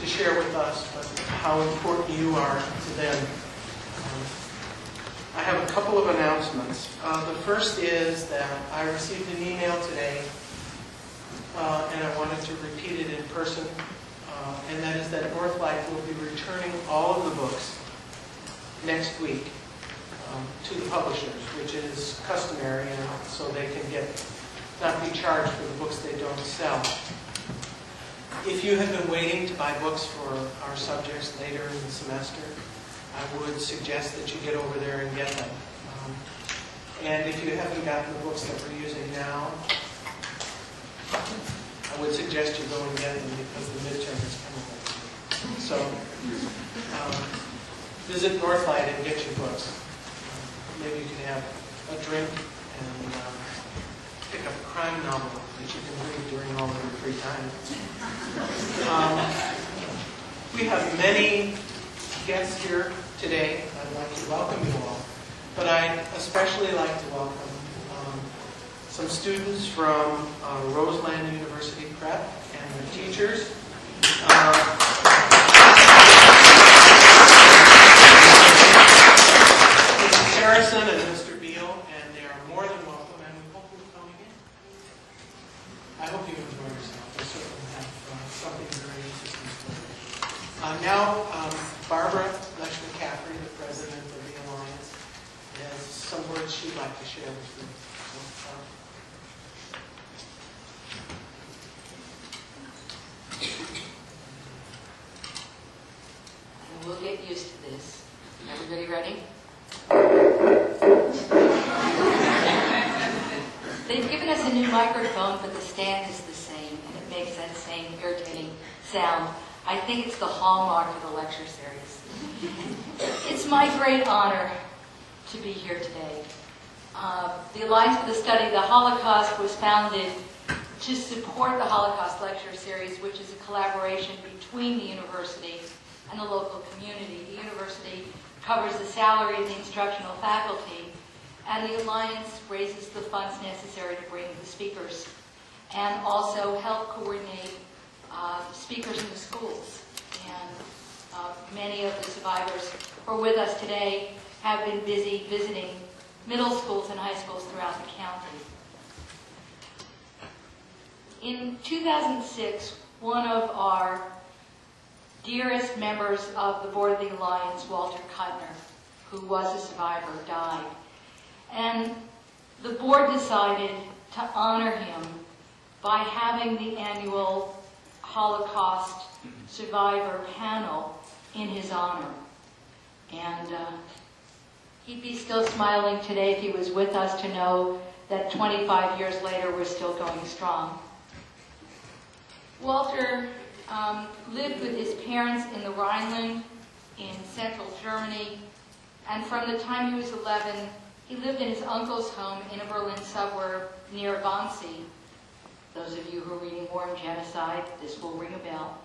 share with us, but how important you are to them. I have a couple of announcements. The first is that I received an email today, and I wanted to repeat it in person, and that is that Northlight will be returning all of the books next week to the publishers, which is customary, and so they can not be charged for the books they don't sell. If you have been waiting to buy books for our subjects later in the semester, I would suggest that you get over there and get them. And if you haven't gotten the books that we're using now, I would suggest you go and get them because the midterm is coming up. So visit Northlight and get your books. Maybe you can have a drink and pick up a crime novel that you can read during all of your free time. We have many guests here today. I'd like to welcome you all. But I'd especially like to welcome some students from Roseland University Prep and their teachers. Mr. Harrison and Mr. Beal, and they are more than welcome, and we hope you're coming in. I hope you enjoy yourself. They certainly have something very interesting for you. Now, Barbara Lesh-McCaffrey, the president of the Alliance, has some words she'd like to share with you. We'll get used to this. Everybody ready? They've given us a new microphone, but the stand is the same, and it makes that same irritating sound. I think it's the hallmark of the lecture series. It's my great honor to be here today. The Alliance for the Study of the Holocaust was founded to support the Holocaust lecture series, which is a collaboration between the university and the local community. The university covers the salary of the instructional faculty, and the Alliance raises the funds necessary to bring the speakers and also help coordinate speakers in the schools. And many of the survivors who are with us today have been busy visiting middle schools and high schools throughout the county. In 2006, one of our dearest members of the board of the Alliance, Walter Kuttner, who was a survivor, died. And the board decided to honor him by having the annual Holocaust survivor panel in his honor. And he'd be still smiling today if he was with us to know that 25 years later we're still going strong. Walter lived with his parents in the Rhineland in central Germany, and from the time he was 11, he lived in his uncle's home in a Berlin suburb near Wannsee. Those of you who are reading War and Genocide, this will ring a bell.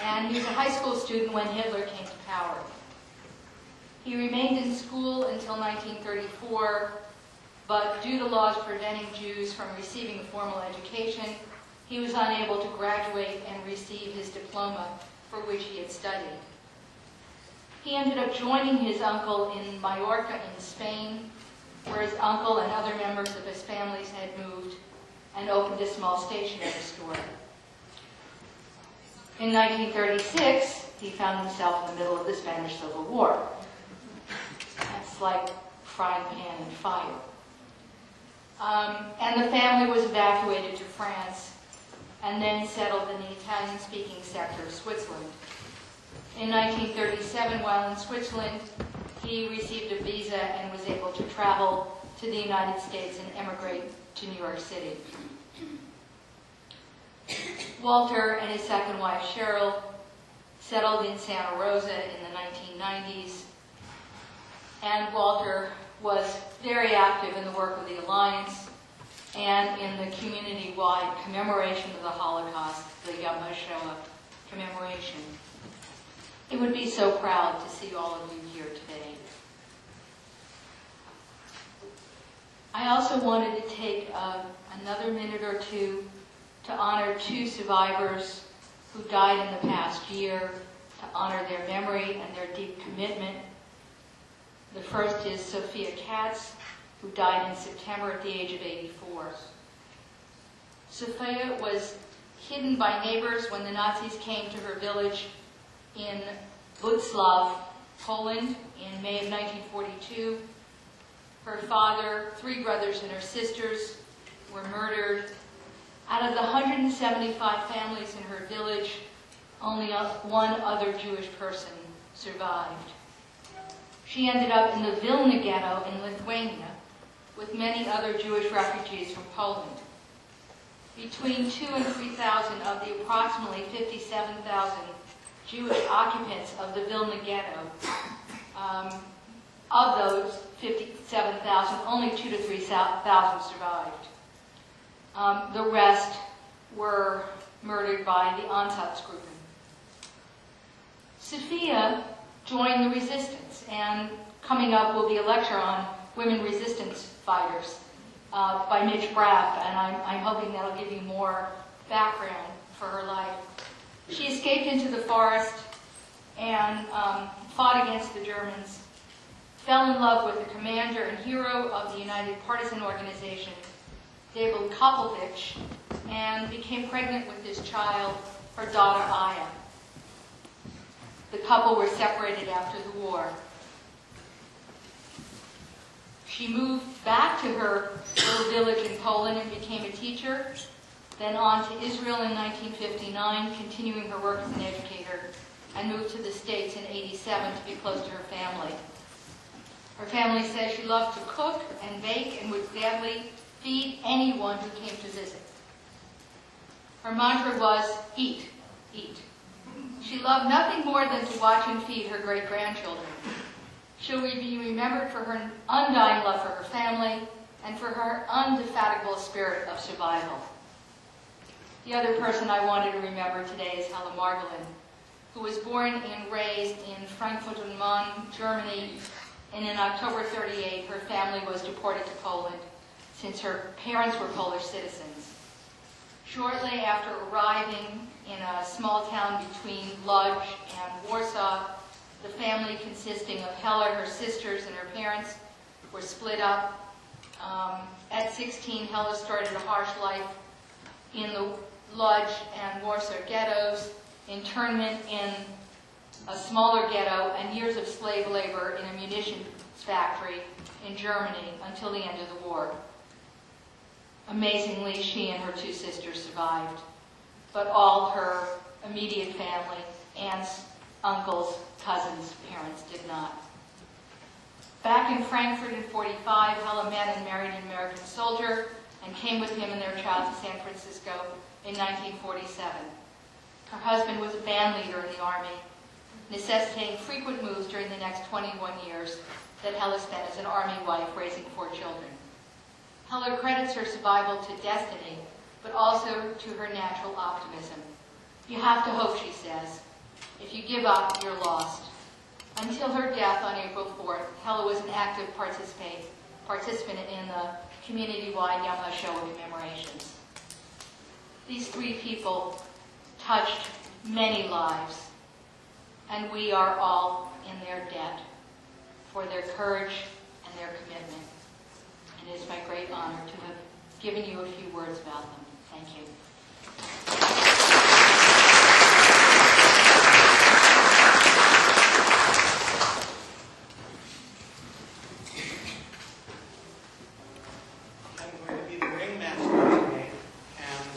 And he was a high school student when Hitler came to power. He remained in school until 1934, but due to laws preventing Jews from receiving a formal education, he was unable to graduate and receive his diploma for which he had studied. He ended up joining his uncle in Mallorca in Spain, where his uncle and other members of his families had moved, and opened a small stationery store. In 1936, he found himself in the middle of the Spanish Civil War. That's like frying pan and fire. And the family was evacuated to France and then settled in the Italian-speaking sector of Switzerland. In 1937, while in Switzerland, he received a visa and was able to travel to the United States and emigrate to New York City. Walter and his second wife, Cheryl, settled in Santa Rosa in the 1990s, and Walter was very active in the work of the Alliance and in the community-wide commemoration of the Holocaust, the Yom HaShoah commemoration. He would be so proud to see all of you here today. I also wanted to take another minute or two to honor two survivors who died in the past year to honor their memory and their deep commitment. The first is Sophia Catz, who died in September at the age of 84. Sophia was hidden by neighbors when the Nazis came to her village in Butzlaw, Poland, in May of 1942. Her father, 3 brothers, and her sisters were murdered. Out of the 175 families in her village, only one other Jewish person survived. She ended up in the Vilna ghetto in Lithuania with many other Jewish refugees from Poland. Between 2,000 and 3,000 of the approximately 57,000 Jewish occupants of the Vilna ghetto, of those 57,000, only 2,000 to 3,000 survived. The rest were murdered by the Einsatzgruppen. Sophia joined the resistance, and coming up will be a lecture on women resistance fighters by Mitch Braff, and I'm hoping that'll give you more background for her life. She escaped into the forest and fought against the Germans, fell in love with the commander and hero of the United Partisan Organization, David Kopovich, and became pregnant with this child, her daughter Aya. The couple were separated after the war. She moved back to her little village in Poland and became a teacher, then on to Israel in 1959, continuing her work as an educator, and moved to the States in '87 to be close to her family. Her family says she loved to cook and bake and would gladly feed anyone who came to visit. Her mantra was, eat, eat. She loved nothing more than to watch and feed her great-grandchildren. She'll be remembered for her undying love for her family and for her indefatigable spirit of survival. The other person I wanted to remember today is Hella Margolin, who was born and raised in Frankfurt am Main, Germany, and in October '38, her family was deported to Poland since her parents were Polish citizens. Shortly after arriving in a small town between Lodz and Warsaw, the family consisting of Hella, her sisters, and her parents were split up. At 16, Hella started a harsh life in the Lodz and Warsaw ghettos, internment in a smaller ghetto, and years of slave labor in a munitions factory in Germany until the end of the war. Amazingly, she and her 2 sisters survived, but all her immediate family, aunts, uncles, cousins, parents, did not. Back in Frankfurt in '45, Hella met and married an American soldier and came with him and their child to San Francisco in 1947. Her husband was a band leader in the Army, necessitating frequent moves during the next 21 years that Hella spent as an Army wife raising 4 children. Hella credits her survival to destiny, but also to her natural optimism. You have to hope, she says. If you give up, you're lost. Until her death on April 4th, Hella was an active participant in the community-wide Yom HaShoah commemorations. These 3 people touched many lives, and we are all in their debt for their courage and their commitment. And it is my great honor to have given you a few words about them. Thank you. I'm going to be the ringmaster today, and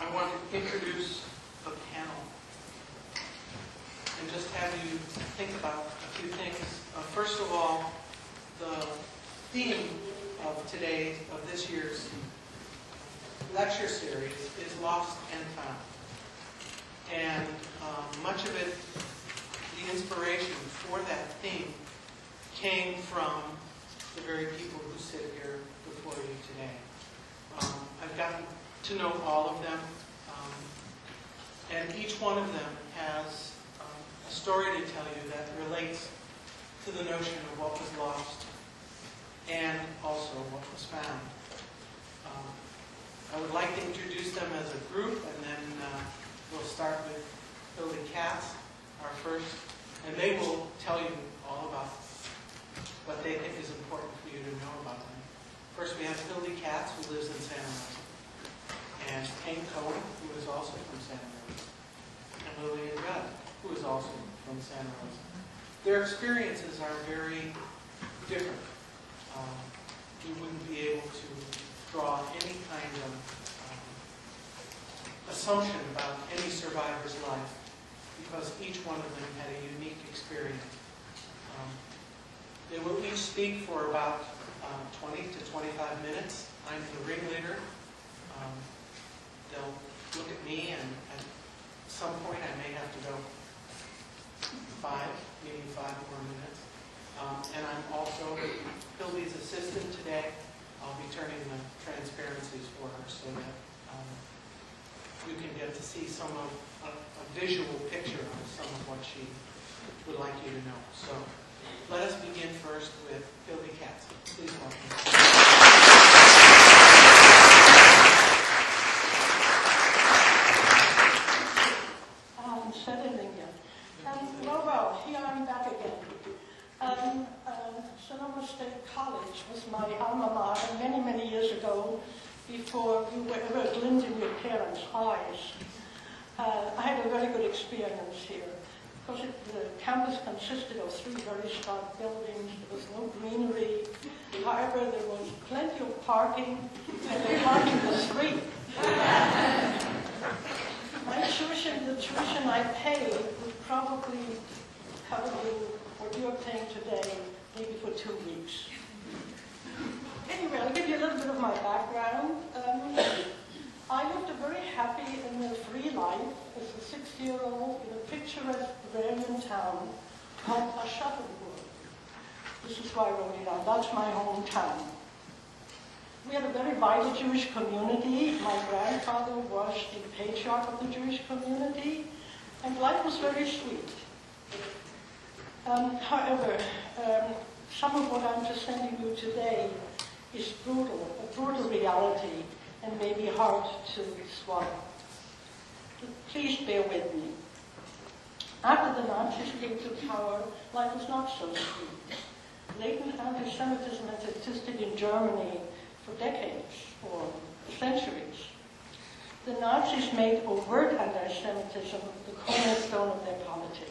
I want to introduce the panel and just have you think about a few things. First of all, the theme of this year's lecture series is Lost and Found. And much of it, the inspiration for that theme came from the very people who sit here before you today. I've gotten to know all of them, and each one of them has a story to tell you that relates to the notion of what was lost and also what was found. I would like to introduce them as a group, and then we'll start with Billy Catz, our first, and they will tell you all about what they think is important for you to know about them. First, we have Billy Catz, who lives in Santa Rosa, and Cohn, who is also from Santa Rosa, and Lily and Judd, who is also from Santa Rosa. Their experiences are very different. You wouldn't be able to draw any kind of assumption about any survivor's life because each one of them had a unique experience. They will each speak for about 20 to 25 minutes. I'm the ringleader. They'll look at me, and at some point I may have to go 5 more minutes. And I'm also Billy's assistant today. I'll be turning the transparencies for her so that you can get to see some of a visual picture of some of what she would like you to know. So let us begin first with Billy Catz. Please welcome. Well, here I'm back again. Sonoma State College was my alma mater many, many years ago, before you were ever a glint in your parents' eyes. I had a very good experience here, because the campus consisted of 3 very stark buildings. There was no greenery. However, there was plenty of parking, and the parking was free. My tuition, the tuition I paid, would probably cover what you're paying today, maybe for 2 weeks. Anyway, I'll give you a little bit of my background. I lived a very happy and free life as a 6-year-old in a picturesque agrarian town called Aschaffenburg. This is why I wrote it down. That's my hometown. We had a very vital Jewish community. My grandfather was the patriarch of the Jewish community, and life was very sweet. However, some of what I'm presenting you today is brutal, a brutal reality, and may be hard to swallow. Please bear with me. After the Nazis came to power, life was not so sweet. Latent anti-Semitism has existed in Germany for decades or centuries. The Nazis made overt anti-Semitism the cornerstone of their politics.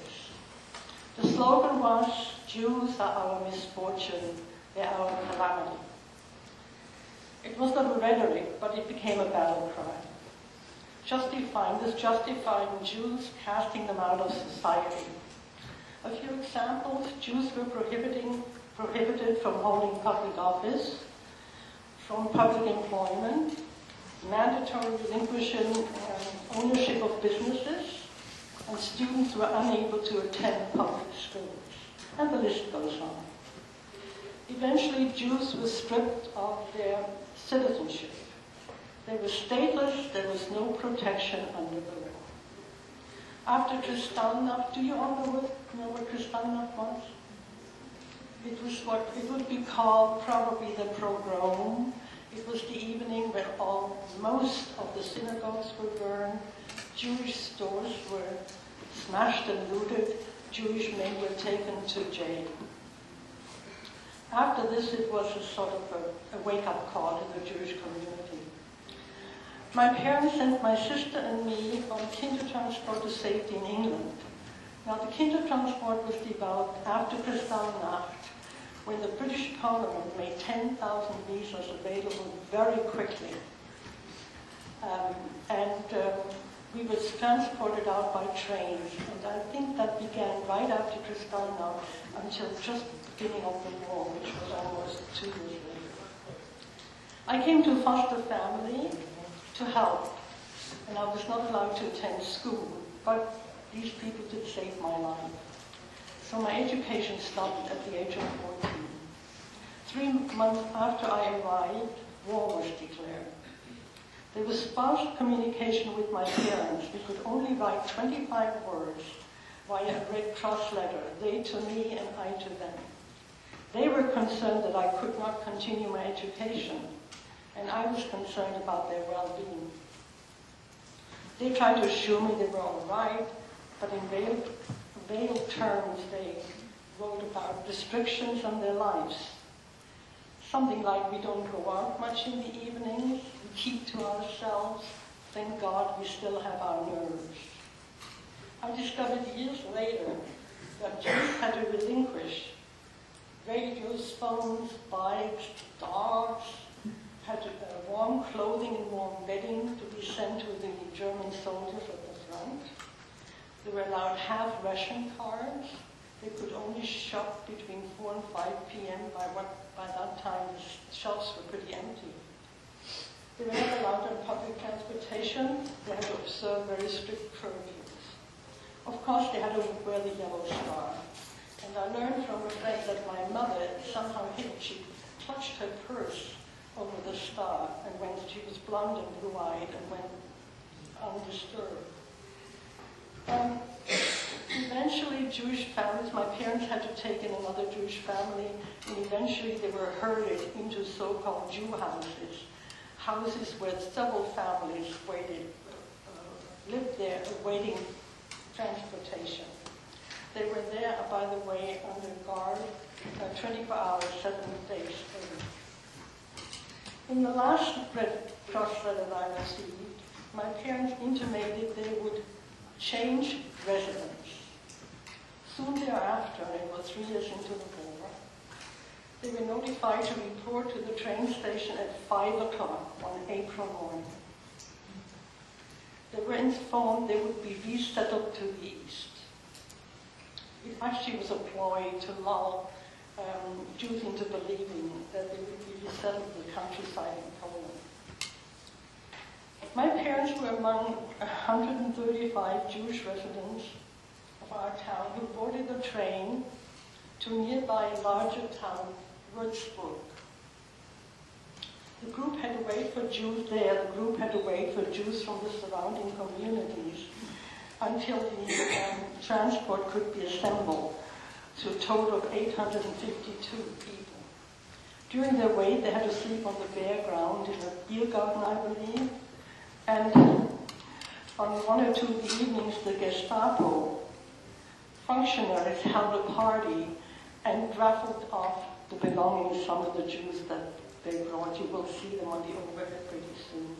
The slogan was, "Jews are our misfortune, they're our calamity." It was not a rhetoric, but it became a battle cry. Justifying Jews, casting them out of society. A few examples: Jews were prohibited from holding public office, from public employment, mandatory relinquishing ownership of businesses, and students were unable to attend public schools. And the list goes on. Eventually, Jews were stripped of their citizenship. They were stateless, there was no protection under the law. After Kristallnacht, do you all know what Kristallnacht was? It was what it would be called probably the pogrom. It was the evening when most of the synagogues were burned, Jewish stores were smashed and looted, Jewish men were taken to jail. After this, it was a sort of a wake-up call in the Jewish community. My parents sent my sister and me on Kindertransport to safety in England. Now, the Kindertransport was developed after Kristallnacht, when the British Parliament made 10,000 visas available very quickly. We were transported out by trains, and I think that began right after Kristallnacht until just the beginning of the war, which was almost 2 years later. I came to foster family to help, and I was not allowed to attend school, but these people did save my life. So my education stopped at the age of 14. 3 months after I arrived, war was declared. There was sparse communication with my parents. We could only write 25 words via a Red Cross letter, they to me and I to them. They were concerned that I could not continue my education, and I was concerned about their well-being. They tried to assure me they were all right, but in veiled terms they wrote about restrictions on their lives. Something like, we don't go out much in the evenings, we keep to ourselves, thank God we still have our nerves. I discovered years later that Jews had to relinquish radios, phones, bikes, dogs, had warm clothing and warm bedding to be sent to the German soldiers at the front. They were allowed half ration cards. They could only shop between 4 and 5 p.m. By that time the shops were pretty empty. They were not allowed on public transportation. They had to observe very strict curfews. Of course, they had to wear the yellow star. And I learned from a friend that my mother somehow she clutched her purse over the star, and when she was blonde and blue-eyed and went undisturbed. Eventually, Jewish families, my parents had to take in another Jewish family, and eventually they were herded into so-called Jew houses, houses where several families lived there awaiting transportation. They were there, by the way, under guard 24 hours, 7 days a week. In the last Red Cross letter that I received, my parents intimated they would change residence. Soon thereafter, it was 3 years into the war, they were notified to report to the train station at 5 o'clock on April morning. They were informed they would be resettled to the east. It actually was a ploy to lull Jews into believing that they would be resettled in the countryside in Poland. My parents were among 135 Jewish residents of our town who boarded the train to a nearby larger town, Würzburg. The group had to wait for Jews there. The group had to wait for Jews from the surrounding communities until the transport could be assembled to a total of 852 people. During their wait, they had to sleep on the bare ground in a beer garden, I believe. And on 1 or 2 of the evenings, the Gestapo functionaries held a party and raffled off the belongings of some of the Jews that they brought. You will see them on the overhead pretty soon.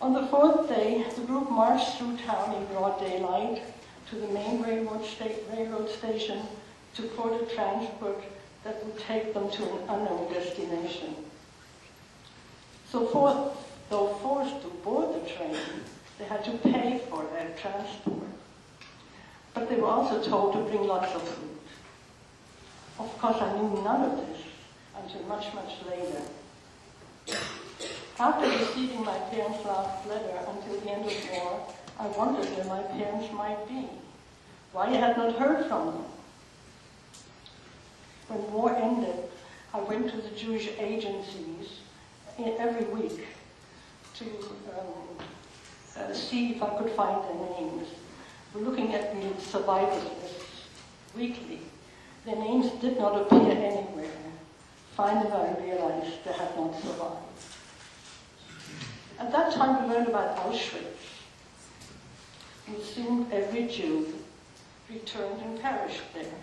On the 4th day, the group marched through town in broad daylight to the main railroad station to board a transport that would take them to an unknown destination. So though forced to board the train, they had to pay for their transport. But they were also told to bring lots of food. Of course, I knew none of this until much, much later. After receiving my parents' last letter until the end of war, I wondered where my parents might be, why I had not heard from them. When war ended, I went to the Jewish agencies every week to see if I could find their names. Looking at the survivors lists weekly, their names did not appear anywhere. Finally, I realized they had not survived. At that time, we learned about Auschwitz. We assumed every Jew returned and perished there.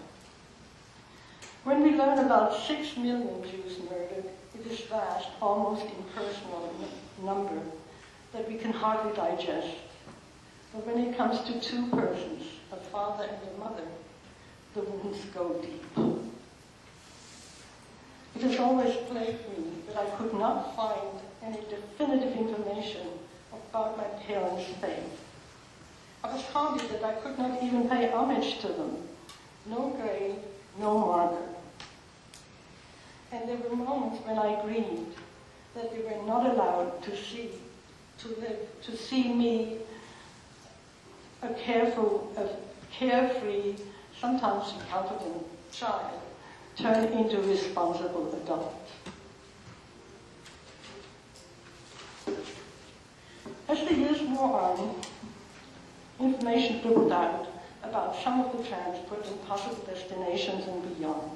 When we learn about 6 million Jews murdered, it is vast, almost impersonal number that we can hardly digest. But when it comes to 2 persons, a father and a mother, the wounds go deep. It has always plagued me that I could not find any definitive information about my parents' faith. I was haunted that I could not even pay homage to them. No grave, no marker. And there were moments when I grieved that they were not allowed to see me, a carefree, sometimes incompetent child, turn into a responsible adult. As the years wore on, information dribbled out about some of the transport and possible destinations and beyond.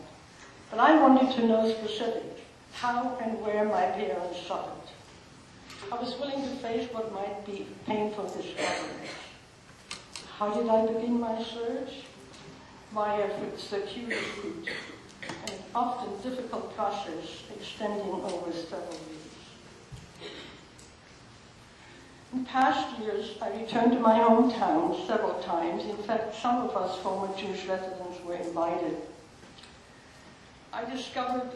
But I wanted to know specifics. how and where my parents suffered. I was willing to face what might be painful discoveries. How did I begin my search? Via a circuitous route, an often difficult process extending over several years. In past years, I returned to my hometown several times. In fact, some of us former Jewish residents were invited. I discovered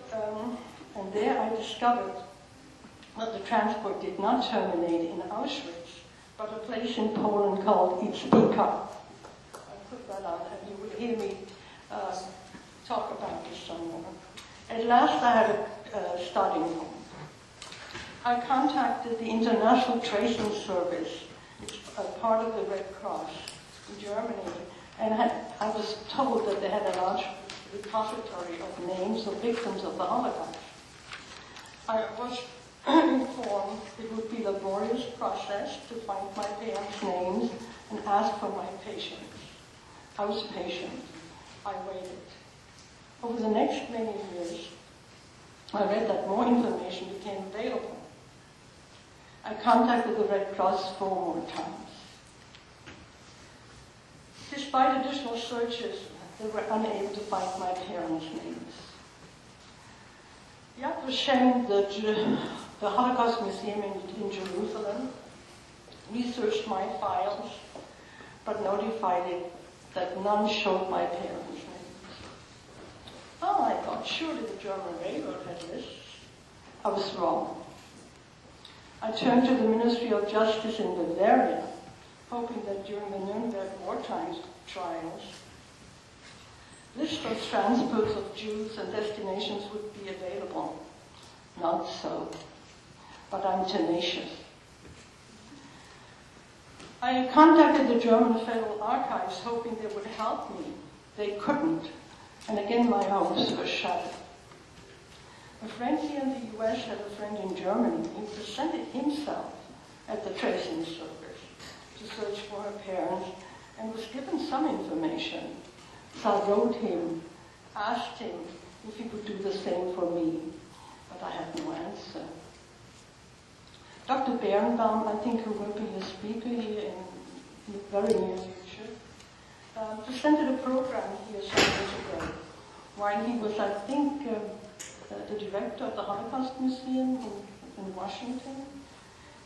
that the transport did not terminate in Auschwitz, but a place in Poland called Itzpika. I'll put that on, and you will hear me talk about this somewhere. At last, I had a starting point. I contacted the International Tracing Service, which is a part of the Red Cross in Germany, and I was told that they had a large repository of names of victims of the Holocaust. I was informed it would be a laborious process to find my parents' names and ask for my patience. I was patient. I waited. Over the next many years, I read that more information became available. I contacted the Red Cross 4 more times. Despite additional searches, they were unable to find my parents' names. Yad Vashem, the Holocaust Museum in Jerusalem, researched my files, but notified it that none showed my parents' names. Oh, I thought, surely the German Railroad had lists. I was wrong. I turned to the Ministry of Justice in Bavaria, hoping that during the Nuremberg wartime trials, lists of transports of Jews and destinations would be available. Not so, but I'm tenacious. I contacted the German Federal Archives hoping they would help me. They couldn't, and again my hopes were shattered. A friend here in the US had a friend in Germany who presented himself at the tracing service to search for her parents and was given some information. So I wrote him, asked him if he would do the same for me, but I had no answer. Dr. Berenbaum, I think who will be a speaker here in the very near future, presented a program here some years ago, while he was, I think, the director of the Holocaust Museum in Washington.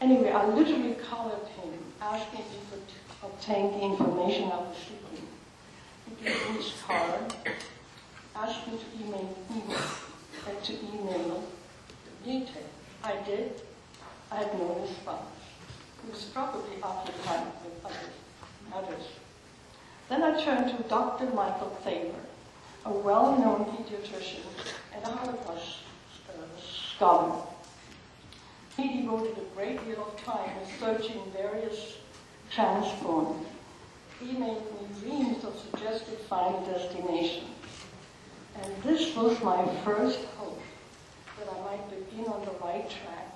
Anyway, I literally called him, asking if he could obtain the information I was seeking. He gave me his card, asked me to email the detail. I did. I had no response. He was probably occupied with others. Then I turned to Dr. Michael Thaler, a well-known pediatrician and a Holocaust scholar. He devoted a great deal of time researching various transports. He made me dreams of suggested final destinations. And this was my first hope, that I might begin on the right track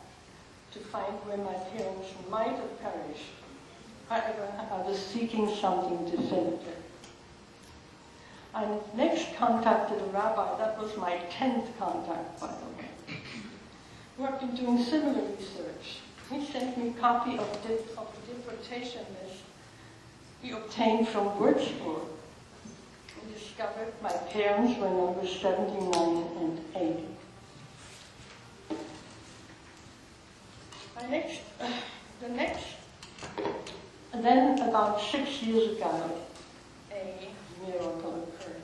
to find where my parents might have perished. However, I was seeking something definitive. I next contacted a rabbi. That was my 10th contact, by the way, who had been doing similar research. He sent me a copy of the deportation list he obtained from Würzburg. He discovered my parents were numbers 79 and 80. And then about 6 years ago, a miracle occurred.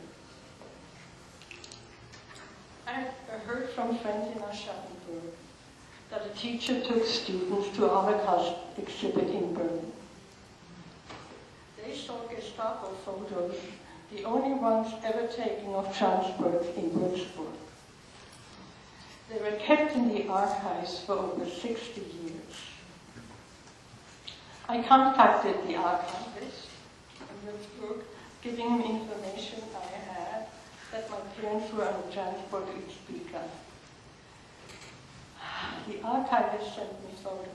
I had heard from friends in Aschaffenburg that a teacher took students to a Holocaust exhibit in Berlin. They saw Gestapo photos, the only ones ever taken of transport in Würzburg. They were kept in the archives for over 60 years. I contacted the archivist in Würzburg, giving him information I had that my parents were on a transport to Itzpika. The archivist sent me photos.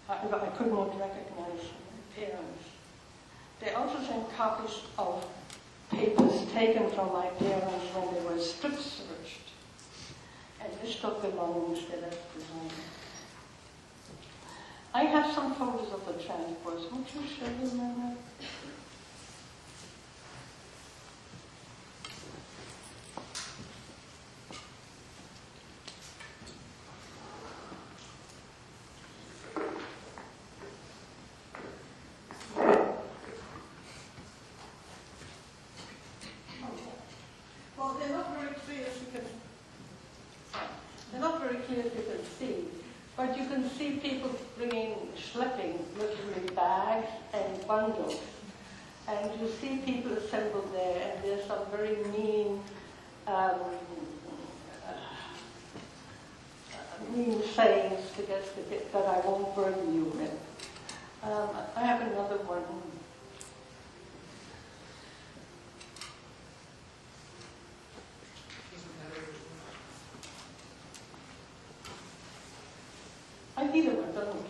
However, I could not recognize my parents. They also sent copies of papers taken from my parents when they were strip searched. and mistook belongings instead of designer. I have some photos of the transports. Would you show them now? Well, they're not very clear as you can. They're not very clear as you can see, but you can see people schlepping literally bags and bundles, and you see people assembled there, and there's some very mean, mean sayings to get the bit that I won't burden you with. I have another one. I need a one, don't you?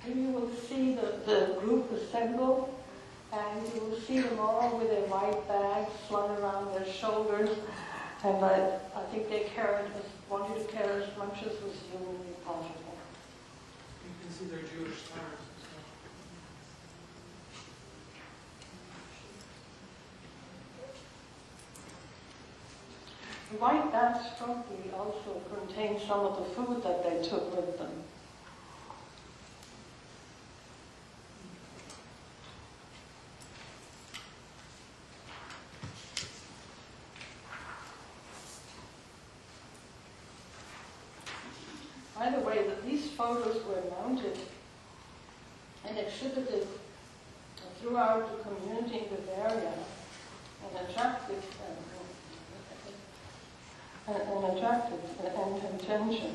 Here you will see the group assemble, and you will see them all with their white bags slung around their shoulders, and I think they wanted to carry as much as was humanly possible. You can see their Jewish stars. The white bags probably also contained some of the food that they took with them. By the way, these photos were mounted and exhibited throughout the community in Bavaria and attracted attention.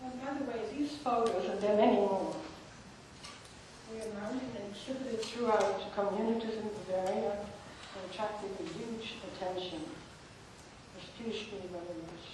And by the way, these photos, and there are many more, were mounted and exhibited throughout communities in Bavaria and attracted a huge attention. It was pleased me very much.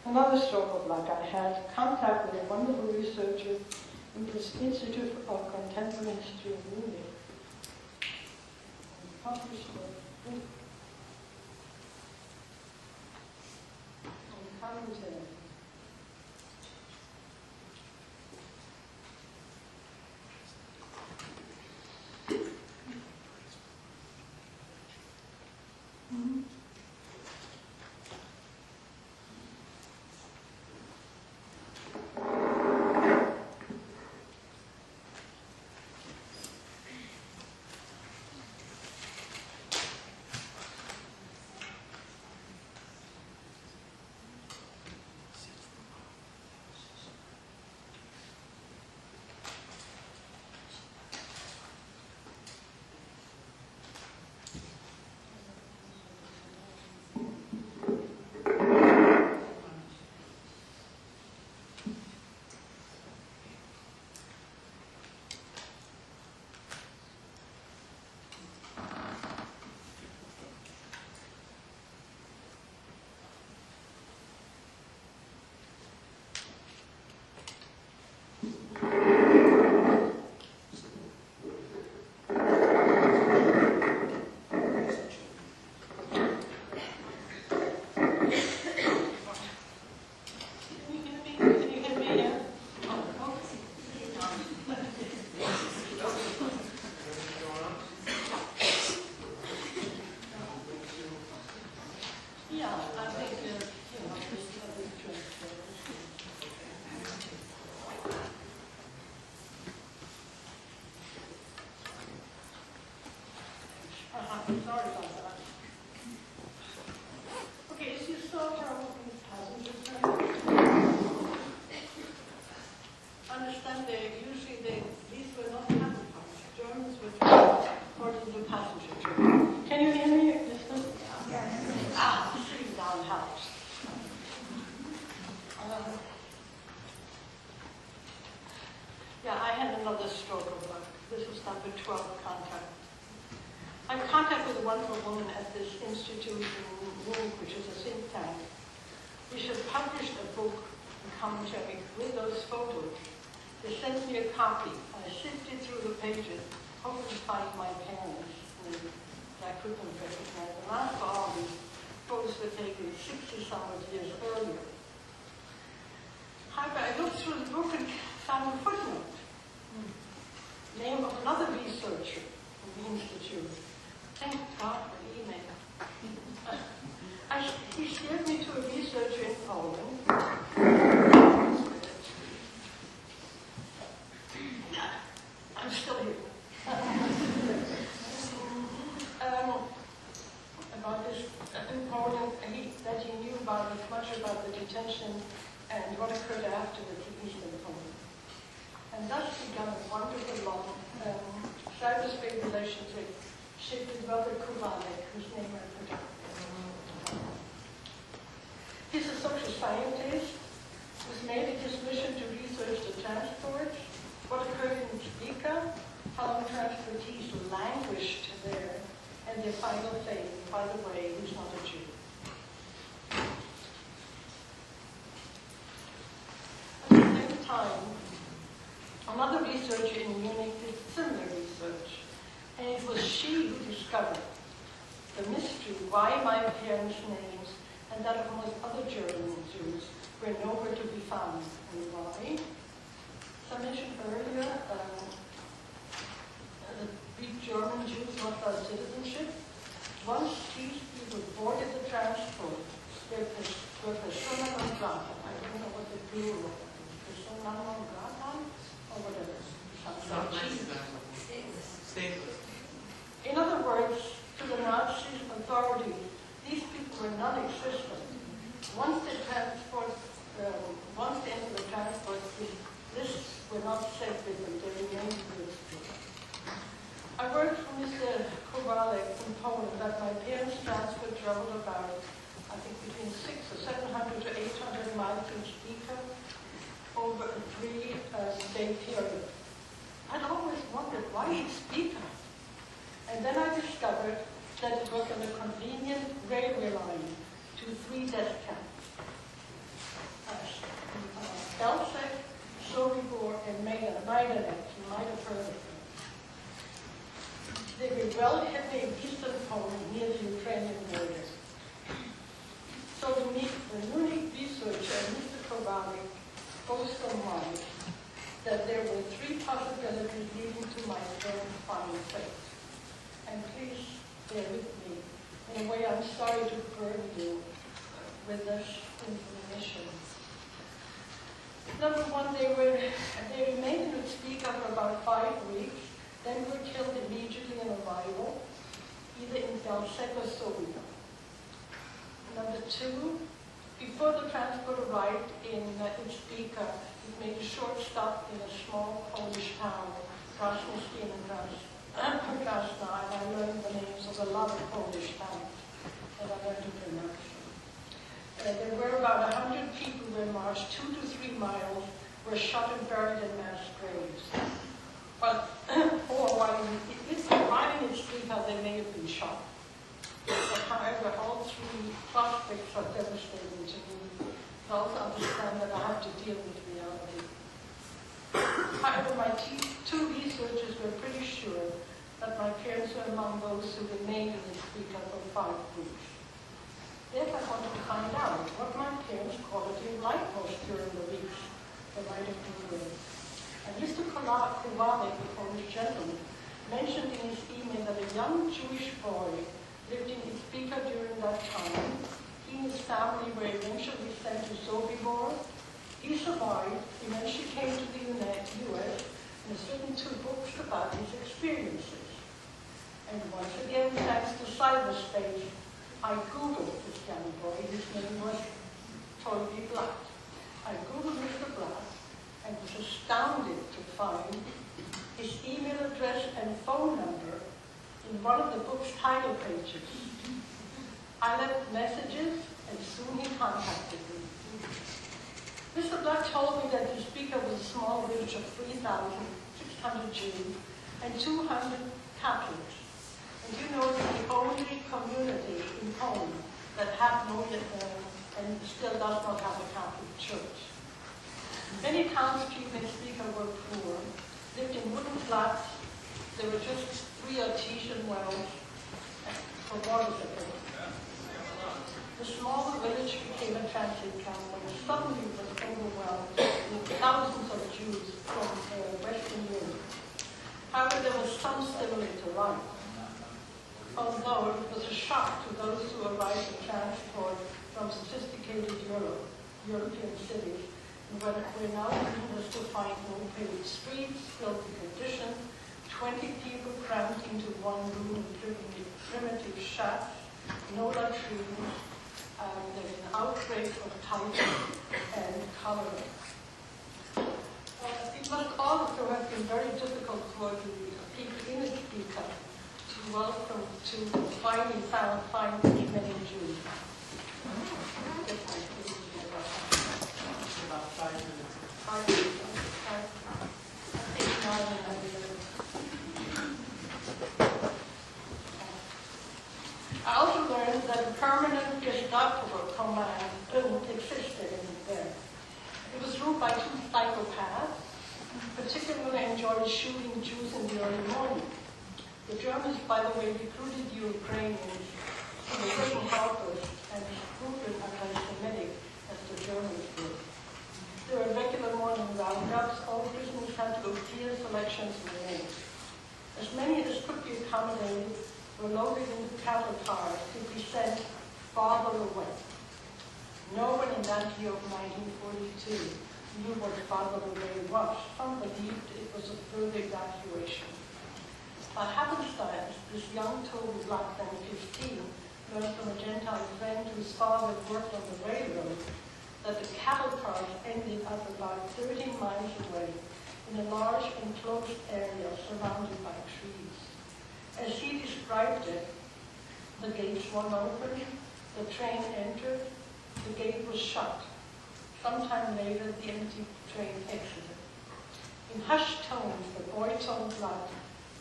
Another stroke of luck, I had contact with a wonderful researcher in this Institute of Contemporary History of Munich. And published a book on commentary. Sorry about that. Okay, as you saw from these passages, understand these were not Catholic parts. Germans were according to passenger German. Can you hear me? Sitting down helps. I had another stroke of luck. This was number 12 contact. I'm in contact with a wonderful woman at this institute in Munich, which is a think tank. We should publish a book, a commentary, with those photos. They sent me a copy. I sifted through the pages, hoping to find my parents, that I couldn't recognize them. After all, these photos were taken 60-some years earlier. However, I looked through the book and found a footnote. Name of another researcher in the Institute. Thank God for email. He steered me to a researcher in Poland. I'm still here. About this in Poland, that he knew about as much about the detention and what occurred after the Eastern Poland. And thus began a wonderful long cyberspace relationship with Brother Kowalek, whose name I forgot. He's a social scientist who's made it his mission to research the transports, what occurred in Spica, how the transportees languished there, and their final fate, by the way, who's not a Jew. At the same time, another researcher in Munich did similar research, and it was she who discovered the mystery why my parents' names and that of most other German Jews were nowhere to be found. And why? As I mentioned earlier, the Greek German Jews lost their citizenship. Once these people boarded the transport, their persona non grata, I don't know what the plural was, persona non grata, or whatever. Stateless. In other words, to the Nazi authority, these people were non-existent. Once they entered the transport, the lists were not safe with them. They remained listed. I worked for Mr. Kowalek in Poland that my parents' transport traveled about, I think, between 600 or 700 to 800 miles each Spica over a 3-day period. I'd always wondered, why each Spica? And then I discovered that it was on a convenient railway line to 3 death camps. Belzec, Sobibor, and Majdanek. You might have heard of them. They were well hidden in eastern Poland near the Ukrainian border. So the Munich researcher and Mr. Kowalek both surmised that there were 3 possibilities leading to my parents' final fate. And please bear with me. In a way, I'm sorry to burden you with this information. Number 1, they remained in Spica for about 5 weeks, then were killed immediately on arrival, either in Belzec or Sobibor. Number 2, before the transport arrived in Spica, it made a short stop in a small Polish town, Krasnodar and Krasna, and I learned the names of a lot of Polish towns, and I learned to pronounce them. There were about 100 people who were marched 2 to 3 miles, were shot and buried in mass graves. But, while in Spica, they may have been shot. But however, all 3 prospects are devastating to me. I also understand that I have to deal with reality. However, my 2 researchers were pretty sure that my parents were among those who remained in Spica for 5 weeks. Therefore, I wanted to find out what my parents' quality of life was during the weeks they might have been there. And Mr. Kowalek, the Polish gentleman, mentioned in his email that a young Jewish boy lived in Spica during that time. He and his family were eventually sent to Sobibor. He survived, eventually came to the U.S., and has written 2 books about his experiences. And once again, thanks to cyberspace, I Googled this young boy. His name was totally Black. I Googled Mr. Black and was astounded to find his email address and phone number in one of the book's title pages. I left messages and soon he contacted me. Mr. Black told me that the speaker was a small village of 3,600 Jews and 200 Catholics. And you know, it's the only community in Cohn that had no and still does not have a Catholic church. Many townspeople in Speaker were poor, lived in wooden flats. There were just 3 artesian wells for water supply. The smaller village became a transit camp and suddenly was overwhelmed with thousands of Jews from Western Europe. However, there was some similar to life. Although it was a shock to those who arrived in transport from sophisticated European cities, and where now was to find no paved streets, filthy conditions, 20 people crammed into one room in primitive shacks, no latrines, and an outbreak of typhus and cholera. It must also have been very difficult for the people in the Speaker to welcome, to finally find these many Jews. About 5 minutes. 5 minutes. I think 9 and 11. I also learned that a permanent Gestapo command existed in there. It was ruled by 2 psychopaths, particularly enjoyed shooting Jews in the early morning. The Germans, by the way, recruited Ukrainians who were written helpers and brutal anti-Semitic as the Germans did. There were regular morning roundups. All prisoners had to go clear selections were made. As many as could be accommodated were loaded into cattle cars to be sent farther away. No one in that year of 1942 knew what farther away was. Some believed it was a further evacuation. By happenstance, this young Toby Black, then 15, learned from a Gentile friend whose father worked on the railroad that the cattle cars ended up about 13 miles away in a large enclosed area surrounded by trees. As he described it, the gates swung open, the train entered, the gate was shut. Sometime later, the empty train exited. In hushed tones, the boy told Judd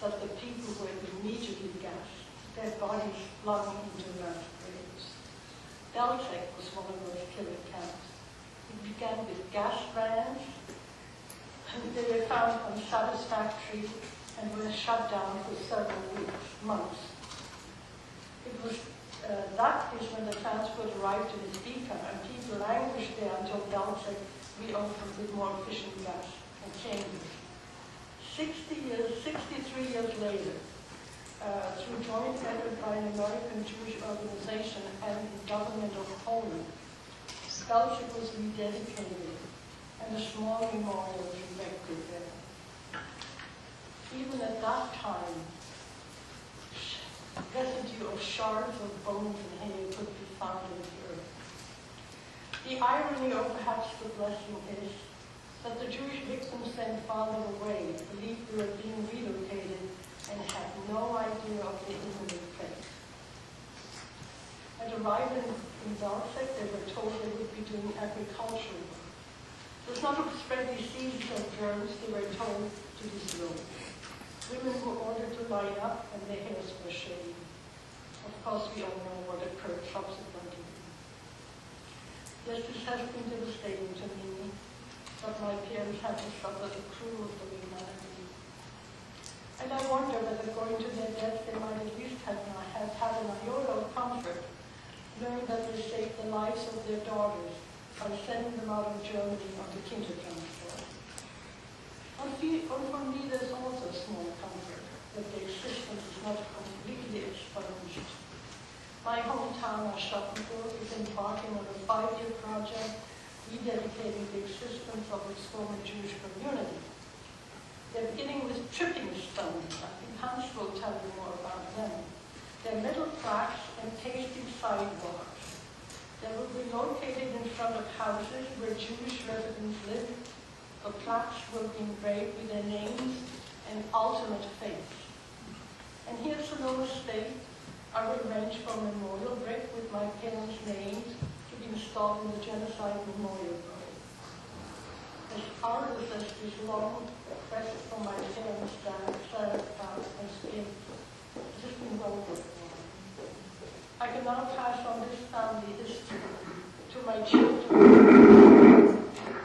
that the people were immediately gassed, their bodies flung into mass graves. Belzec was one of those killer camps. It began with gas rams, and they were found unsatisfactory and were shut down for several weeks, months. It was that is when the transport arrived in the Speaker, and people languished there until Belzec reopened with more efficient gas and chambers. 63 years later, through joint effort by an American Jewish organization and the government of Poland, Belzec was rededicated and a small memorial was erected there. Even at that time, residue of shards of bones and hair could be found in the earth. The irony, or perhaps the blessing, is that the Jewish victims then farther away believed they were being relocated and had no idea of the imminent fate. At arriving in Belzec, they were told they would be doing agricultural work. It was not to spread diseases or germs, they were told to disrobe. Women were ordered to line up and their hairs were shaved. Of course, we all know what occurred subsequently. Yes, this has been devastating to me, but my parents had to suffer the cruel of the humanity. And I wonder whether going to their death they might at least have had an iota of comfort, knowing that they saved the lives of their daughters by sending them out of Germany on the Kinder transport. And for me, there's also a small comfort that the existence is not completely expunged. My hometown, Aschaffenburg, is embarking on a 5-year project rededicating the existence of its former Jewish community. They're beginning with tripping stones. I think Hans will tell you more about them. They're metal plaques and pasty sidewalks. They will be located in front of houses where Jewish residents live. The plaques will be engraved with their names and alternate faiths. And here's the lower state. I will arrange for a memorial brick with my parents' names to be installed in the Genocide Memorial Grove. As arduous as this long quest for my parents' path has been, it has been well worth it. I can now pass on this family history to my children,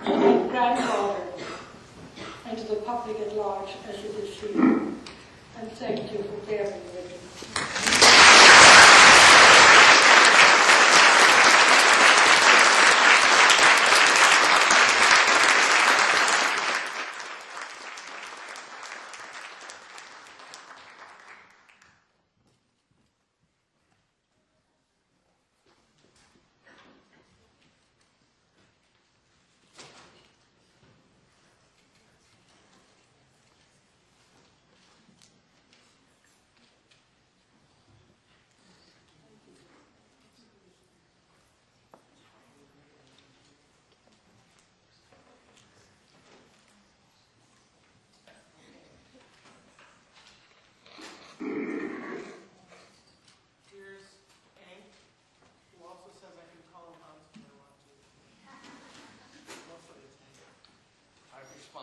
to my grandfather, and to the public at large as it is here. And thank you for bearing with me.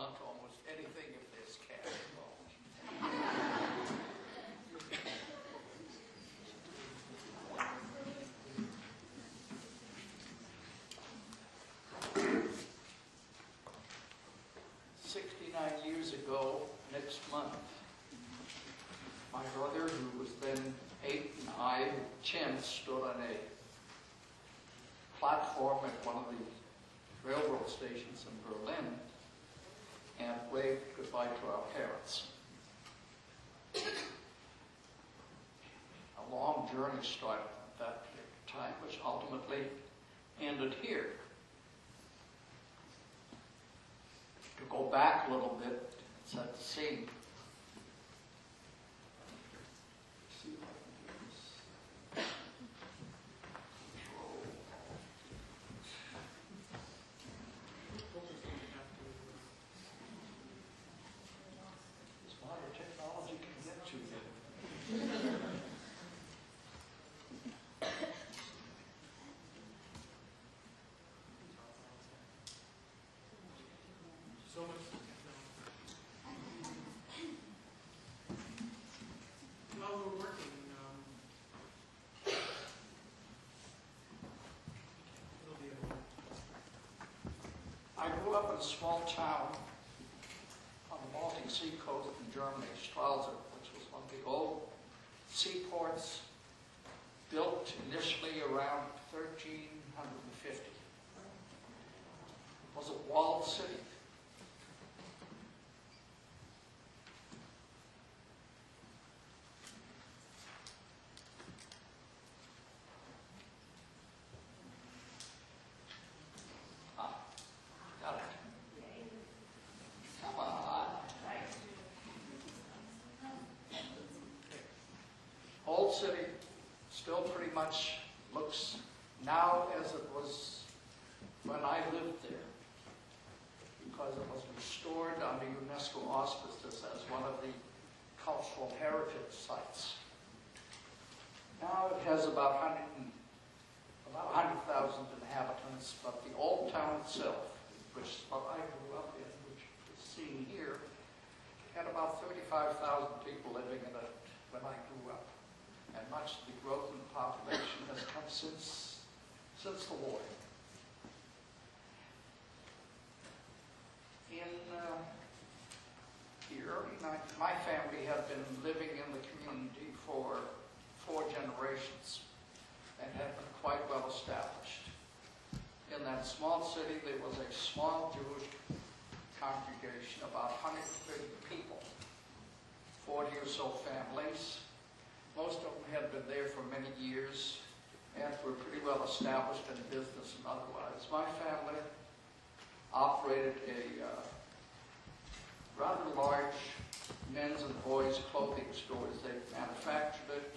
To almost anything if there's cash involved. 69 years ago, next month, my brother, who was then 8, and I, Chem, stood on a platform at one of the railroad stations in Berlin and waved goodbye to our parents. A long journey started at that time, which ultimately ended here. To go back a little bit, set the scene. See if I can do this. As modern technology can get to you. So much. While we're working, it'll be a moment. I grew up in a small town on the Baltic Sea coast in Germany, Stralsund, which was one of the old seaports built initially around 1350. It was a walled city. Got it. Come on. Old city still pretty much looks now as it was when I lived there, because it was restored under UNESCO auspices as one of the cultural heritage sites. Now it has about 100,000 inhabitants, but the old town itself, which is what I grew up in, which is seen here, had about 35,000 people living in it when I grew up. And much of the growth in the population has come since the war. In the early 90s, my family had been living in the community for 4 generations and had been quite well established. In that small city, there was a small Jewish congregation, about 130 people, 40 or so families. Most of them had been there for many years and were pretty well established in business and otherwise. My family operated a rather large men's and boys' clothing stores. They manufactured it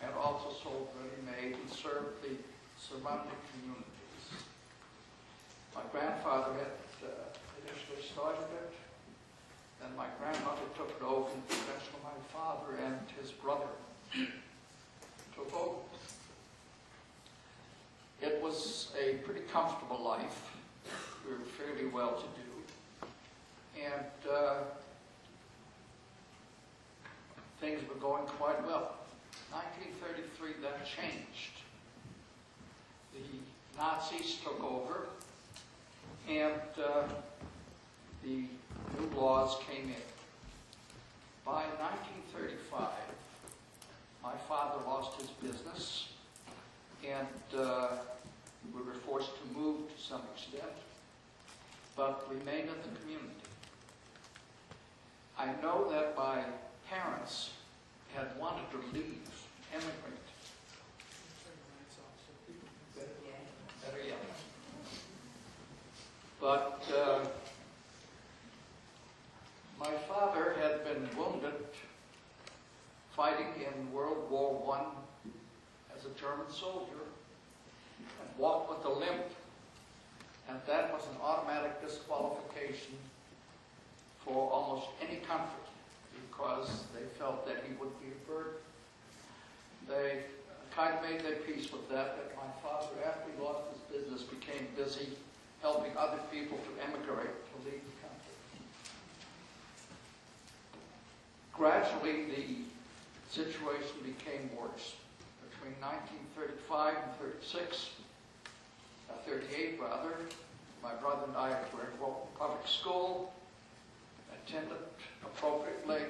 and also sold ready-made and served the surrounding communities. My grandfather had initially started it, then my grandmother took it over, and eventually my father and his brother took over. It was a pretty comfortable life. We were fairly well-to-do. And things were going quite well. 1933, that changed. The Nazis took over, and the new laws came in. By 1935, my father lost his business, and we were forced to move to some extent, but remained in the community. I know that my parents had wanted to leave, emigrate. Better yet. But my father had been wounded fighting in World War I as a German soldier and walked with a limp. And that was an automatic disqualification for almost any country because they felt that he would be a burden. They kind of made their peace with that my father, after he lost his business, became busy helping other people to emigrate, to leave the country. Gradually, the situation became worse. Between 1935 and 38 rather, my brother and I were in public school, attended appropriately,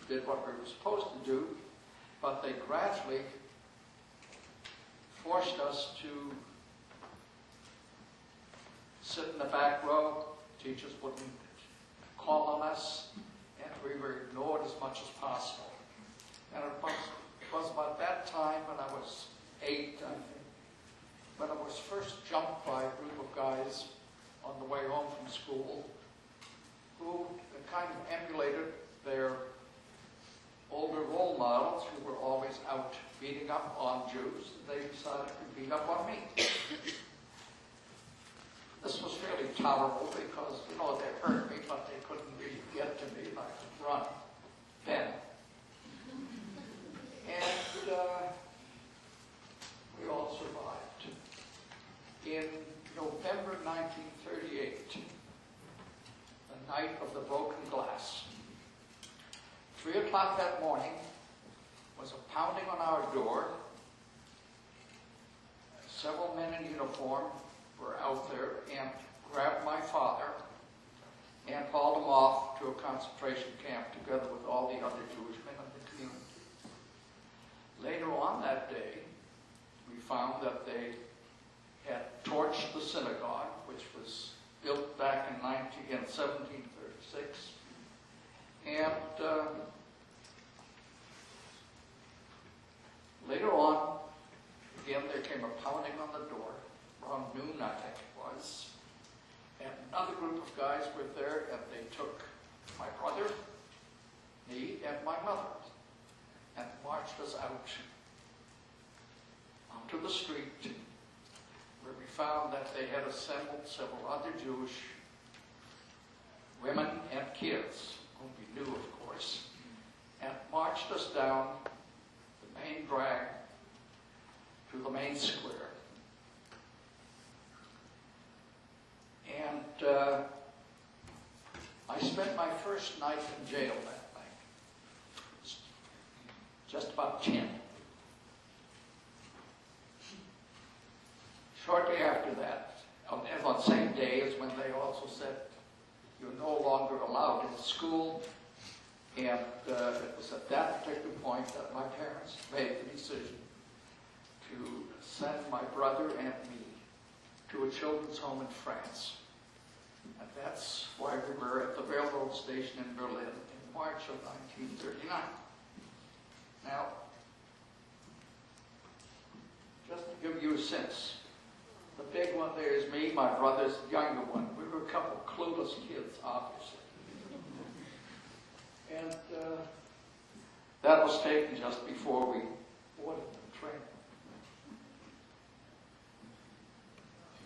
did what we were supposed to do, but they gradually forced us to sit in the back row. Teachers wouldn't call on us, and we were ignored as much as possible. And it was about that time when I was 8, I think, when I was first jumped by a group of guys on the way home from school who kind of emulated their older role models who were always out beating up on Jews. They decided to beat up on me. This was fairly tolerable because, you know, they hurt me, but they couldn't really get to me. I could run then. And we all survived. In November 1938, the night of the broken glass, 3 o'clock that morning was a pounding on our door. Several men in uniform were out there and grabbed my father and hauled him off to a concentration camp together with all the other Jewish men in the community. Later on that day, we found that they had torched the synagogue, which was built back in 1736, and later on, again, there came a pounding on the door, around noon, I think it was, and another group of guys were there, and they took my brother, me, and my mother, and marched us out onto the street, where we found that they had assembled several other Jewish women and kids, whom we knew, of course, and marched us down the main drag to the main square. And I spent my first night in jail that night, just about 10. Shortly after that, on the same day is when they also said, you're no longer allowed in school. And it was at that particular point that my parents made the decision to send my brother and me to a children's home in France. And that's why we were at the railroad station in Berlin in March of 1939. Now, just to give you a sense, the big one there is me, my brother's the younger one. We were a couple of clueless kids, obviously. And that was taken just before we boarded the train.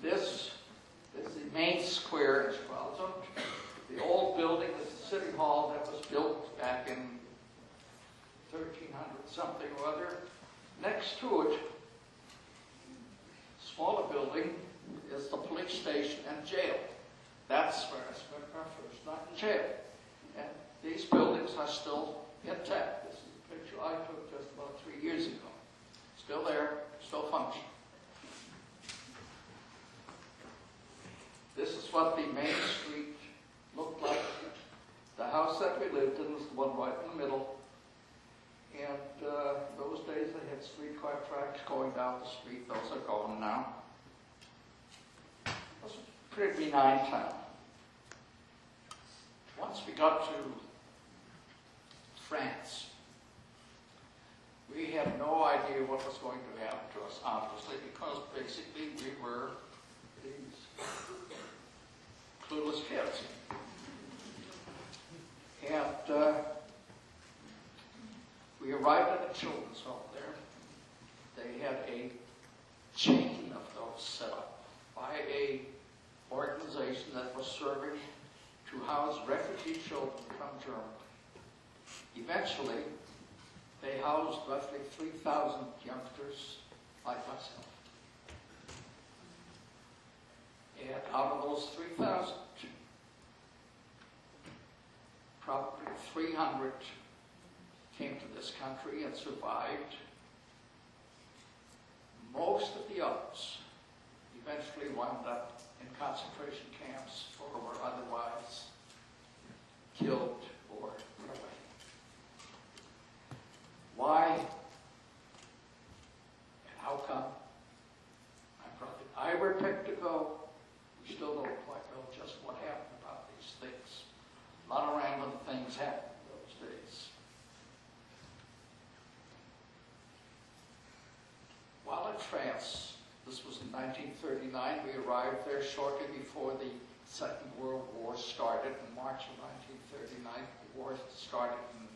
This is the main square in Stralsund. The old building is the city hall that was built back in 1300 something or other. Next to it, smaller building, is the police station and jail. That's where I spent my first night in jail. And these buildings are still intact. This is a picture I took just about 3 years ago. Still there, still functioning. This is what the main street looked like. The house that we lived in was the one right in the middle. And those days they had streetcar tracks going down the street. Those are gone now. It was a pretty benign town. Once we got to France, we had no idea what was going to happen to us, obviously, because basically we were these clueless kids. And we arrived at a children's home there. They had a chain of those set up by a organization that was serving to house refugee children from Germany. Eventually, they housed roughly 3,000 youngsters like myself. And out of those 3,000, probably 300 came to this country and survived. Most of the others eventually wound up in concentration camps or were otherwise killed or put away. Why and how come? I were picked to go. We still don't quite know just what happened about these things. A lot of random things happened in those days. While in France, this was in 1939, we arrived there shortly before the Second World War started in March of 1939. The war started in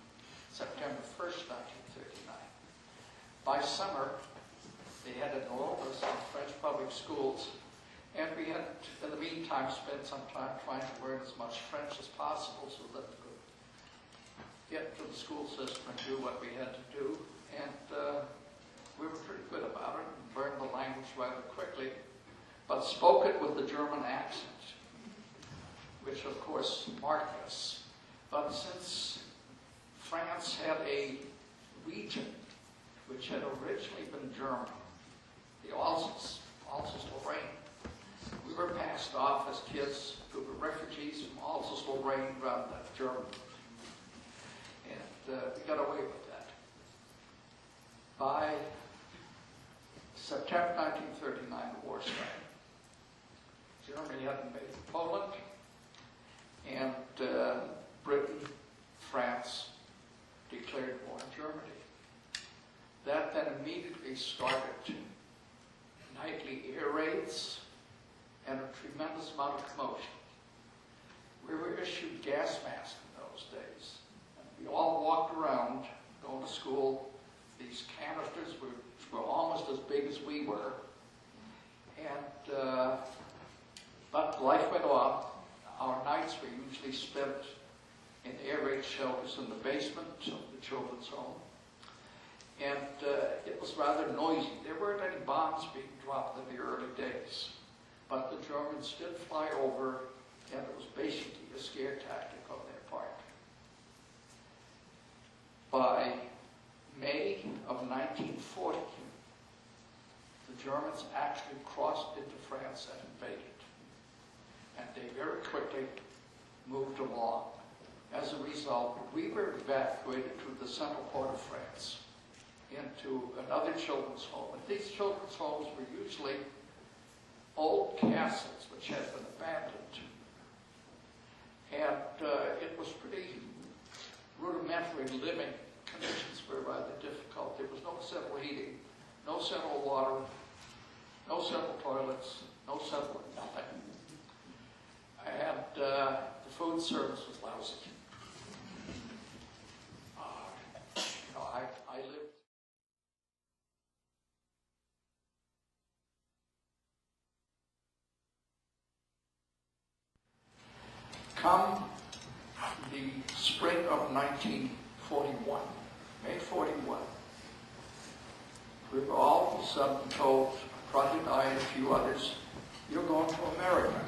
September 1st, 1939. By summer, they had enrolled us in French public schools, and we had, in the meantime, spent some time trying to learn as much French as possible so that we could get to the school system and do what we had to do. And we were pretty good about it and learned the language rather quickly, but spoke it with the German accent, which of course marked us. But since France had a region which had originally been German, the Alsace-Lorraine, we were passed off as kids who were refugees from Alsace-Lorraine rather than Germany. And we got away with that. By September 1939, the war started. Germany had invaded Poland, and Britain, France declared war on Germany. That then immediately started nightly air raids and a tremendous amount of commotion. We were issued gas masks in those days. And we all walked around going to school. These canisters were almost as big as we were. And, but life went on. Our nights were usually spent in air raid shelters in the basement of the children's home. And it was rather noisy. There weren't any bombs being dropped in the early days. But the Germans did fly over, and it was basically a scare tactic on their part. By May of 1940, the Germans actually crossed into France and invaded. And they very quickly moved along. As a result, we were evacuated to the central part of France into another children's home. And these children's homes were usually old castles which had been abandoned. And it was pretty rudimentary living. Conditions were rather difficult. There was no central heating, no central water, no central toilets, no central nothing. And the food service was lousy. come the spring of 1941, May 41, we were all of a sudden told, Project I and a few others, you're going to America.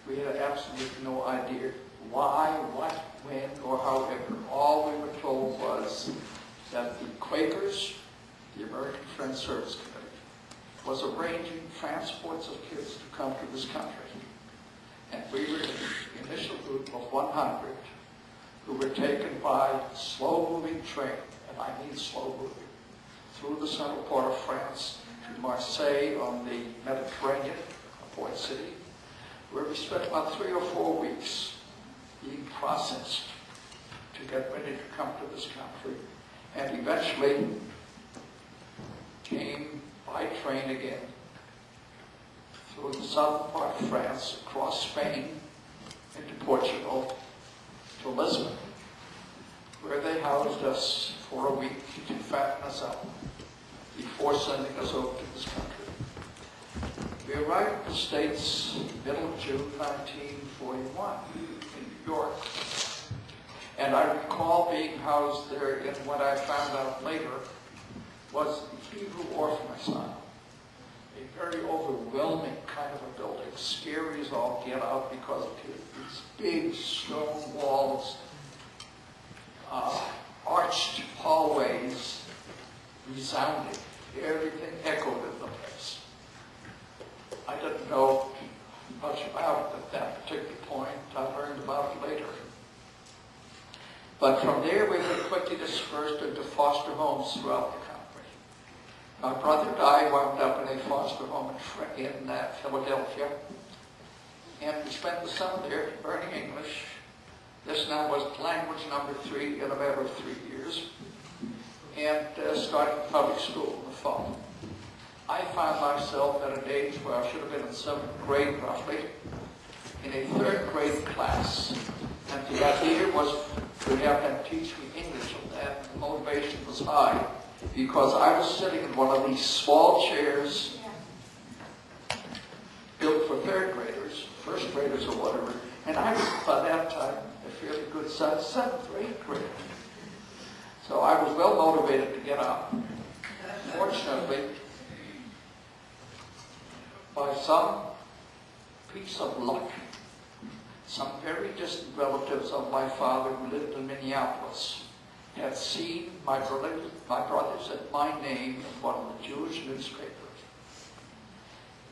We had absolutely no idea why, what, when, or however. All we were told was that the Quakers, the American Friends Service Committee, was arranging transports of kids to come to this country. And we were in the initial group of 100 who were taken by slow-moving train, and I mean slow-moving, through the central part of France to Marseille on the Mediterranean, a port city, where we spent about 3 or 4 weeks being processed to get ready to come to this country, and eventually came by train again through the southern part of France, across Spain, into Portugal, to Lisbon, where they housed us for a week to fatten us up before sending us over to this country. We arrived in the States middle of June 1941 in New York. And I recall being housed there in what I found out later was the Hebrew Orphan Asylum. A very overwhelming kind of a building, scary as all get out because of these big stone walls, arched hallways, resounding. Everything echoed in the place. I didn't know much about it at that particular point. I learned about it later. But from there, we were quickly dispersed into foster homes throughout the country. My brother and I wound up in a foster home in Philadelphia, and we spent the summer there learning English. This now was language number 3 in a matter of 3 years, and starting public school in the fall. I found myself at an age where I should have been in 7th grade roughly, in a 3rd grade class. And the idea was to have them teach me English, and the motivation was high because I was sitting in one of these small chairs built for 3rd graders, 1st graders or whatever, and I was by that time a fairly good 7th or 8th grader. So I was well motivated to get up. Fortunately, by some piece of luck, some very distant relatives of my father who lived in Minneapolis had seen my brothers and my name in one of the Jewish newspapers,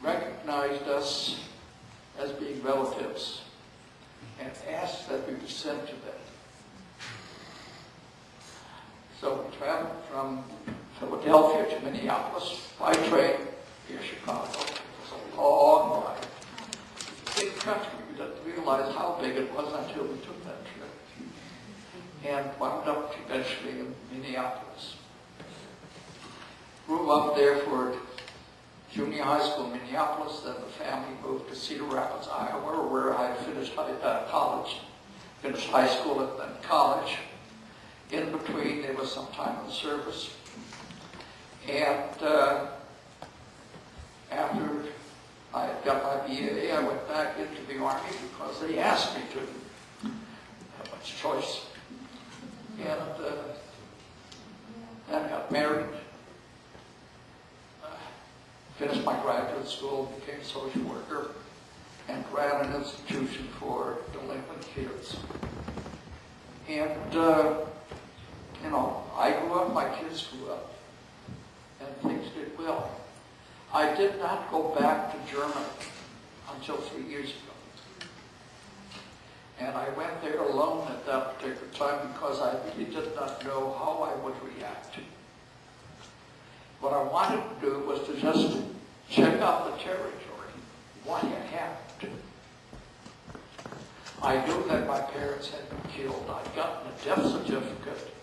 recognized us as being relatives, and asked that we be sent to them. So we traveled from Philadelphia to Minneapolis by train via Chicago. It was a long ride. Big country. We didn't realize how big it was until we took that trip. And wound up eventually in Minneapolis. Grew up there for junior high school in Minneapolis. Then the family moved to Cedar Rapids, Iowa, where I finished college. Finished high school and then college. In between, there was some time in service. And after I had got my BA, I went back into the Army because they asked me to. Have much choice. And then I got married, finished my graduate school, became a social worker, and ran an institution for delinquent kids. And, you know, I grew up, my kids grew up, and things did well. I did not go back to Germany until 3 years ago. And I went there alone at that particular time because I really did not know how I would react. What I wanted to do was to just check out the territory, what had happened. I knew that my parents had been killed. I'd gotten a death certificate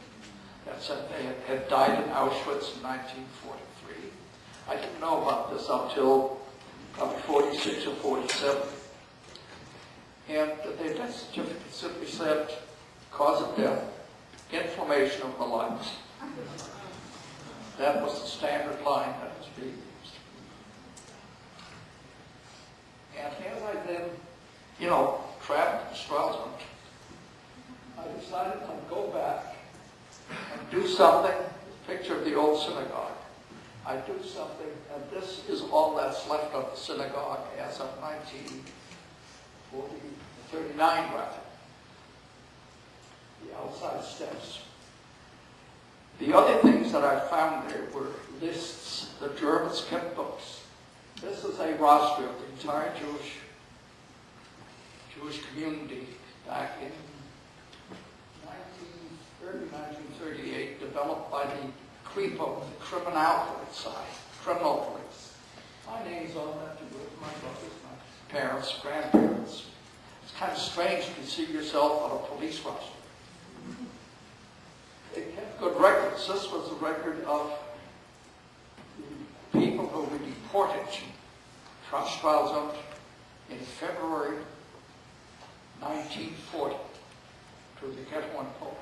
that said they had died in Auschwitz in 1943. I didn't know about this until probably 46 or 47. And the death certificate simply said, cause of death, inflammation of the lungs. That was the standard line that was being used. And as I then, you know, trapped in Stralsund, I decided I'd go back and do something, picture of the old synagogue. I'd do something, and this is all that's left of the synagogue as of 1939, rather. The outside steps. The other things that I found there were lists. The Germans kept books. This is a roster of the entire Jewish community back in 1938, developed by the Kripo, the criminal police. My name's on that too, my brothers, my parents, grandparents. It's kind of strange to see yourself on a police roster. They kept good records. This was a record of the people who were deported from Stralsund in February 1940 to the ghetto in Poland.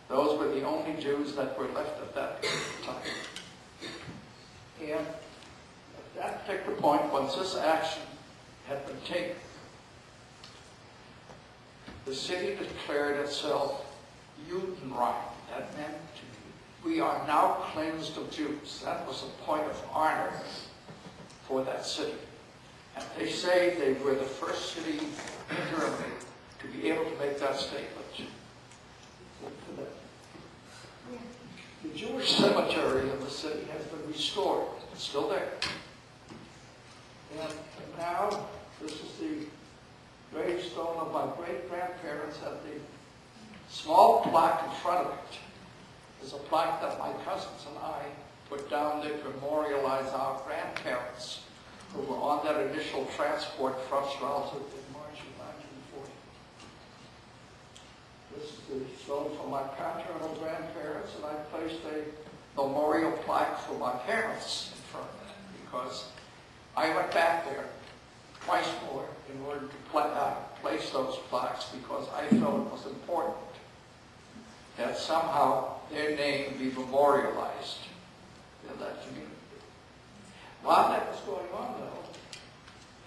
Those were the only Jews that were left at that time. And at that particular point, once this action had been taken, the city declared itself Judenrein. That meant we are now cleansed of Jews. That was a point of honor for that city. And they say they were the first city in Germany to be able to make that statement. The Jewish cemetery in the city has been restored. It's still there. And now, this is the gravestone of my great-grandparents, and the small plaque in front of it is a plaque that my cousins and I put down there to memorialize our grandparents who were on that initial transport from Stralsund in March of 1940. This is the stone for my paternal grandparents, and I placed a memorial plaque for my parents in front of that because I went back there twice more in order to place those plaques because I felt it was important that somehow their name be memorialized in that community. While that was going on, though,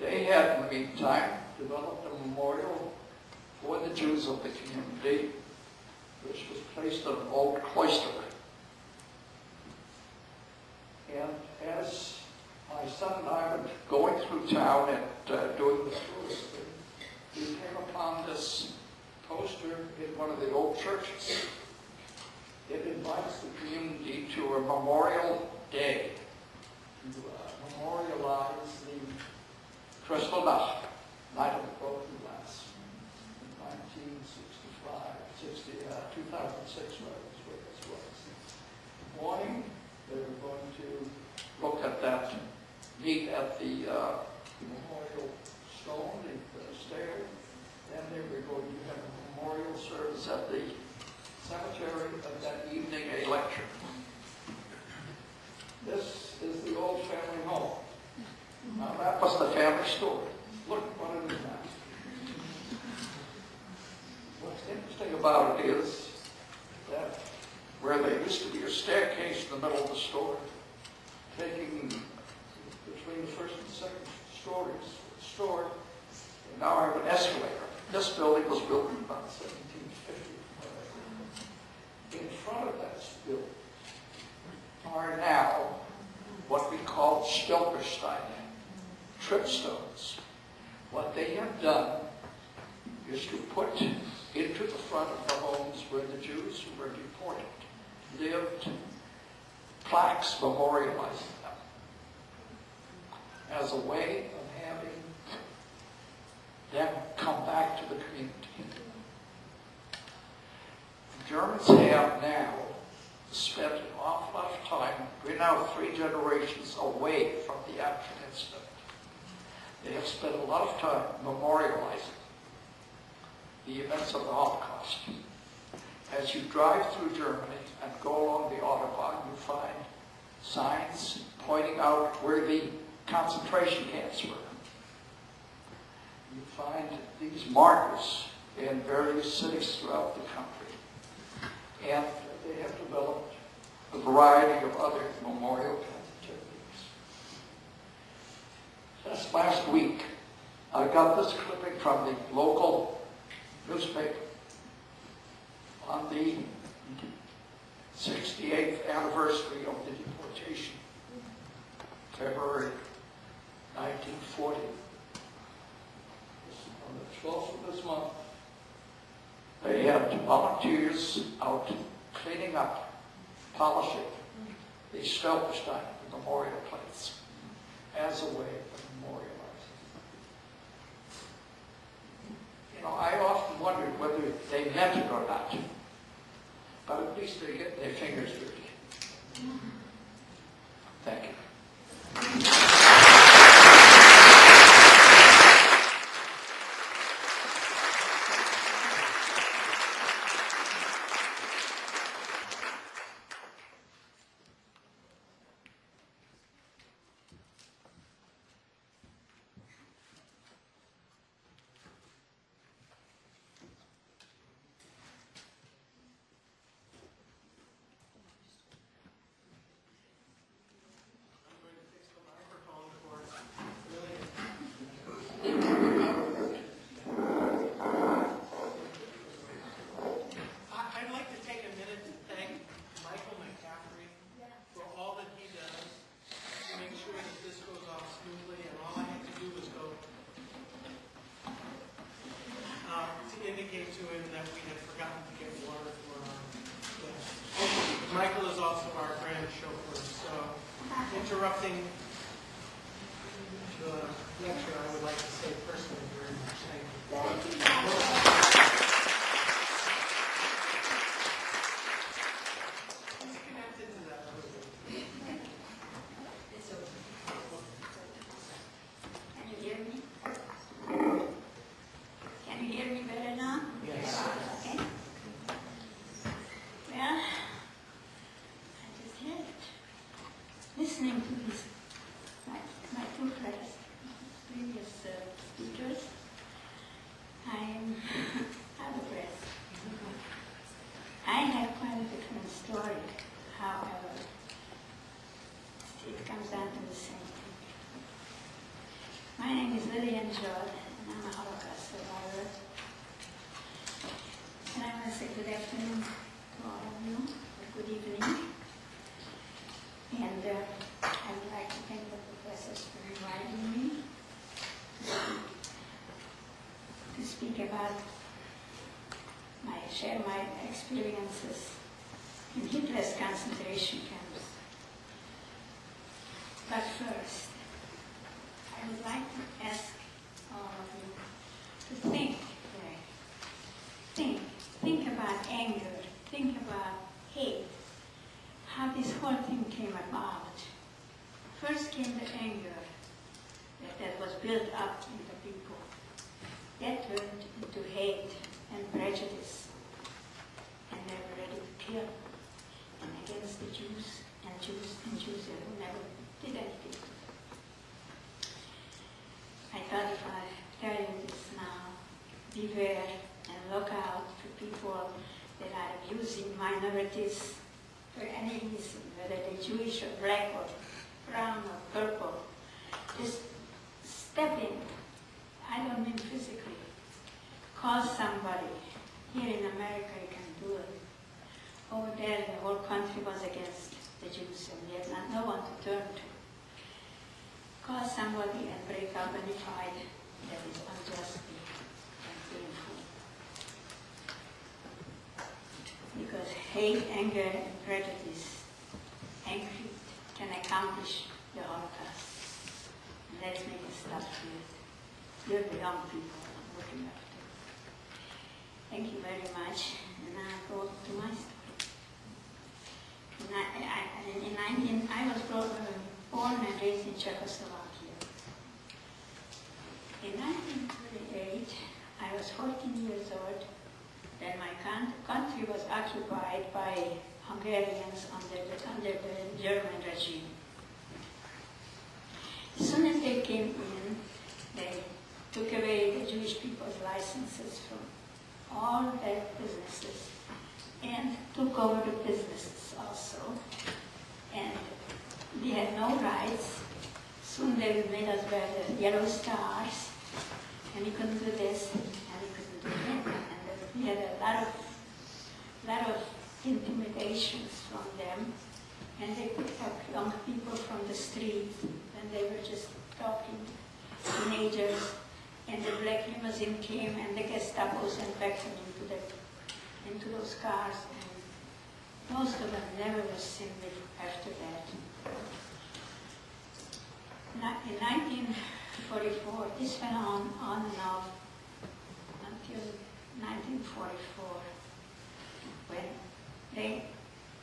they had, in the meantime, developed a memorial for the Jews of the community, which was placed in an old cloister. And as my son and I were going through town and doing the tours, we came upon this poster in one of the old churches. It invites the community to a memorial day to memorialize the Kristallnacht, Night of the Broken Glass, in 2006, rather, is where this was. In the morning, they were going to look at that, meet at the memorial stone, the stair. Then they were going to have a memorial service at the cemetery, and that evening a lecture. This is the old family home. Now that was the family story. Look what it is now. What's interesting about it is that where there used to be a staircase in the middle of the story, taking between the first and second stories, stored, and now I have an escalator. This building was built in about 1750. In front of that building are now what we call Stolpersteine, tripstones. What they have done is to put into the front of the homes where the Jews who were deported lived plaques memorializing them as a way of having them come back to the community. The Germans have now spent an awful lot of time. We're now 3 generations away from the actual incident. They have spent a lot of time memorializing the events of the Holocaust. As you drive through Germany and go along the Autobahn, you find signs pointing out where the concentration camps were. You find these markers in various cities throughout the country. And they have developed a variety of other memorial kinds of techniques. Just last week, I got this clipping from the local newspaper on the 68th anniversary of the deportation, February 1940. On the 12th of this month, they had volunteers out cleaning up, polishing the Stolperstein memorial plates as a way of memorializing. You know, I often wondered whether they meant it or not, but at least they get their fingers dirty. Thank you. To him that we had forgotten to get water for our guests. Michael is also our grand chauffeur, so interrupting the lecture, I would like to say personally very much thank you. He's connected to that. Can you hear me? Can you hear me better now? Yes. Okay. Well, I just had listening to these, my two previous speakers. I'm out of breath. I have quite a different story. However, it comes down to the same thing. My name is Lillian Judd, and I'm a Holocaust survivor. And I want to say good afternoon to all of you, or good evening. And I would like to thank the professors for inviting me to speak about share my experiences in Hitler's concentration camps. But first, I would like to ask all of you to think about anger, think about hate, how this whole thing came about. First came the anger that was built up in the people. That turned into hate and prejudice. And they were ready to kill and against the Jews who never did anything. I thought if I tell you this now, beware and look out for people that are abusing minorities for any reason, whether they're Jewish or black or brown or purple. Just step in. I don't mean physically. Call somebody. Here in America you can do it. Over there the whole country was against the Jews and we had no one to turn to. Call somebody and break up any fight that is unjustly and painful. Because hate, anger, and prejudice can accomplish the Holocaust. And let's make a start to it. You're the young people I'm looking after. Thank you very much. And now I'll go to my story. I was born and raised in Czechoslovakia. In 1938, I was 14 years old when my country was occupied by Hungarians under the German regime. As soon as they came in, they took away the Jewish people's licenses from all their businesses and took over the businesses also. And we had no rights. Soon they made us wear the yellow stars and he couldn't do this, and he couldn't do that. And we had a lot of intimidations from them, and they picked up young people from the street, and they were just talking, teenagers, and the black limousine came, and the Gestapos and packed them into those cars, and most of them never was seen after that. In 1944, this went on and off until 1944, when they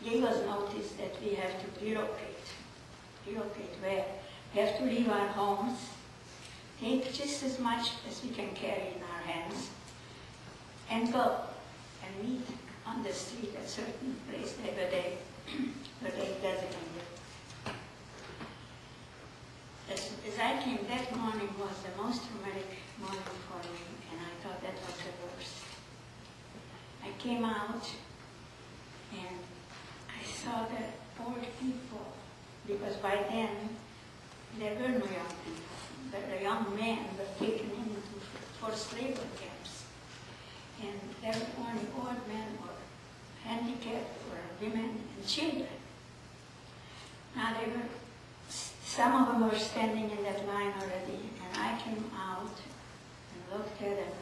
gave us notice that we have to relocate. Relocate where? We have to leave our homes, take just as much as we can carry in our hands, and go and meet on the street at certain place where they designated. As I came, that morning was the most traumatic morning for me, and I thought that was the worst. I came out, and I saw the old people, because by then there were no young people. The young men were taken into forced labor camps, and there were only old men or handicapped or women and children. Now some of them were standing in that line already, and I came out and looked at them.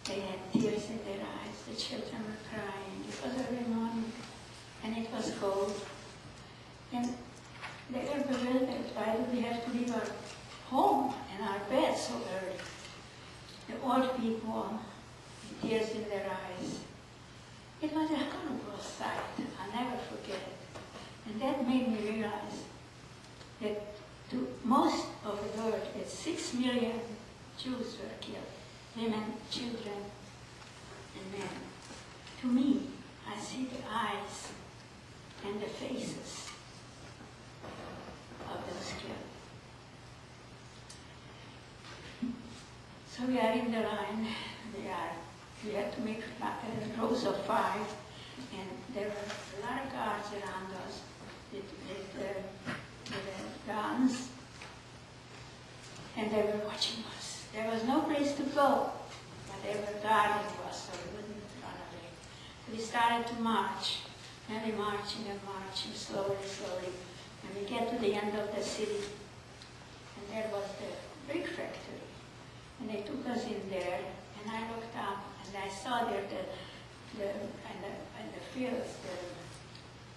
They had tears in their eyes, the children were crying. It was early morning, and it was cold. And they were bewildered. Why do we have to leave our home and our bed so early? The old people, with tears in their eyes. It was a horrible sight. I'll never forget it. And that made me realize that to most of the world, that 6 million Jews were killed, women, children, and men. To me, I see the eyes and the faces of those killed. So we are in the line. We had to make rows of 5, and there were a lot of guards around us with guns, and they were watching us. There was no place to go, but they were guarding us so we wouldn't run away. We started to march, and we marching and marching slowly, and we get to the end of the city, and there was the brick factory, and they took us in there, and I looked up, and I saw there in the fields, the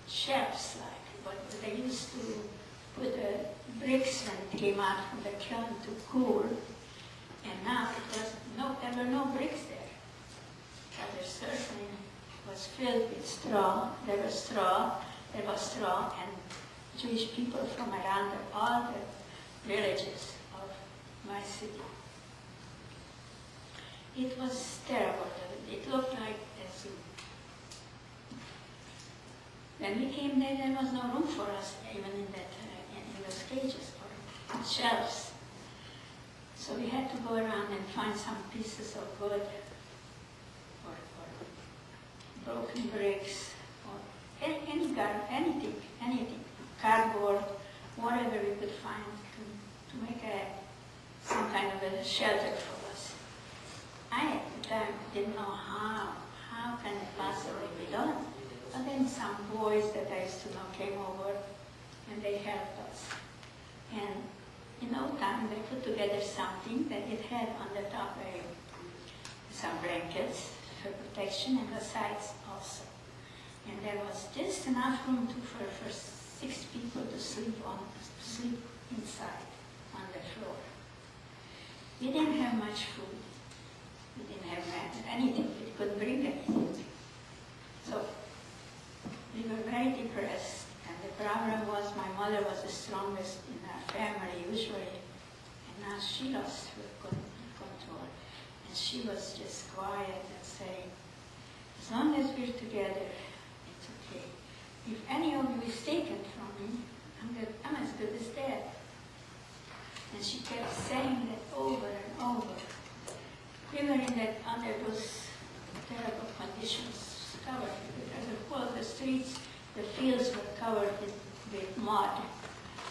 shelves, like what they used to put the bricks when it came out from the kiln to cool, and now there were no bricks there. But there certainly was filled with straw. There was straw, and Jewish people from around all the villages of my city. It was terrible. It looked like a zoo. When we came there, there was no room for us, even in those cages or shelves. So we had to go around and find some pieces of wood or broken bricks or anything, cardboard, whatever we could find to make some kind of a shelter for us. I at the time didn't know how can it possibly be done. But then some boys that I used to know came over and they helped us. And in no time they put together something that it had on the top some blankets for protection and the sides also. And there was just enough room for 6 people to sleep inside on the floor. We didn't have much food. We didn't have anything. We couldn't bring anything. So we were very depressed, and the problem was my mother was the strongest in our family usually, and now she lost her control. And she was just quiet and saying, as long as we're together, it's okay. If any of you is taken from me, I'm as good as dead. And she kept saying that over and over. We were under those terrible conditions, covered because the streets, the fields were covered with mud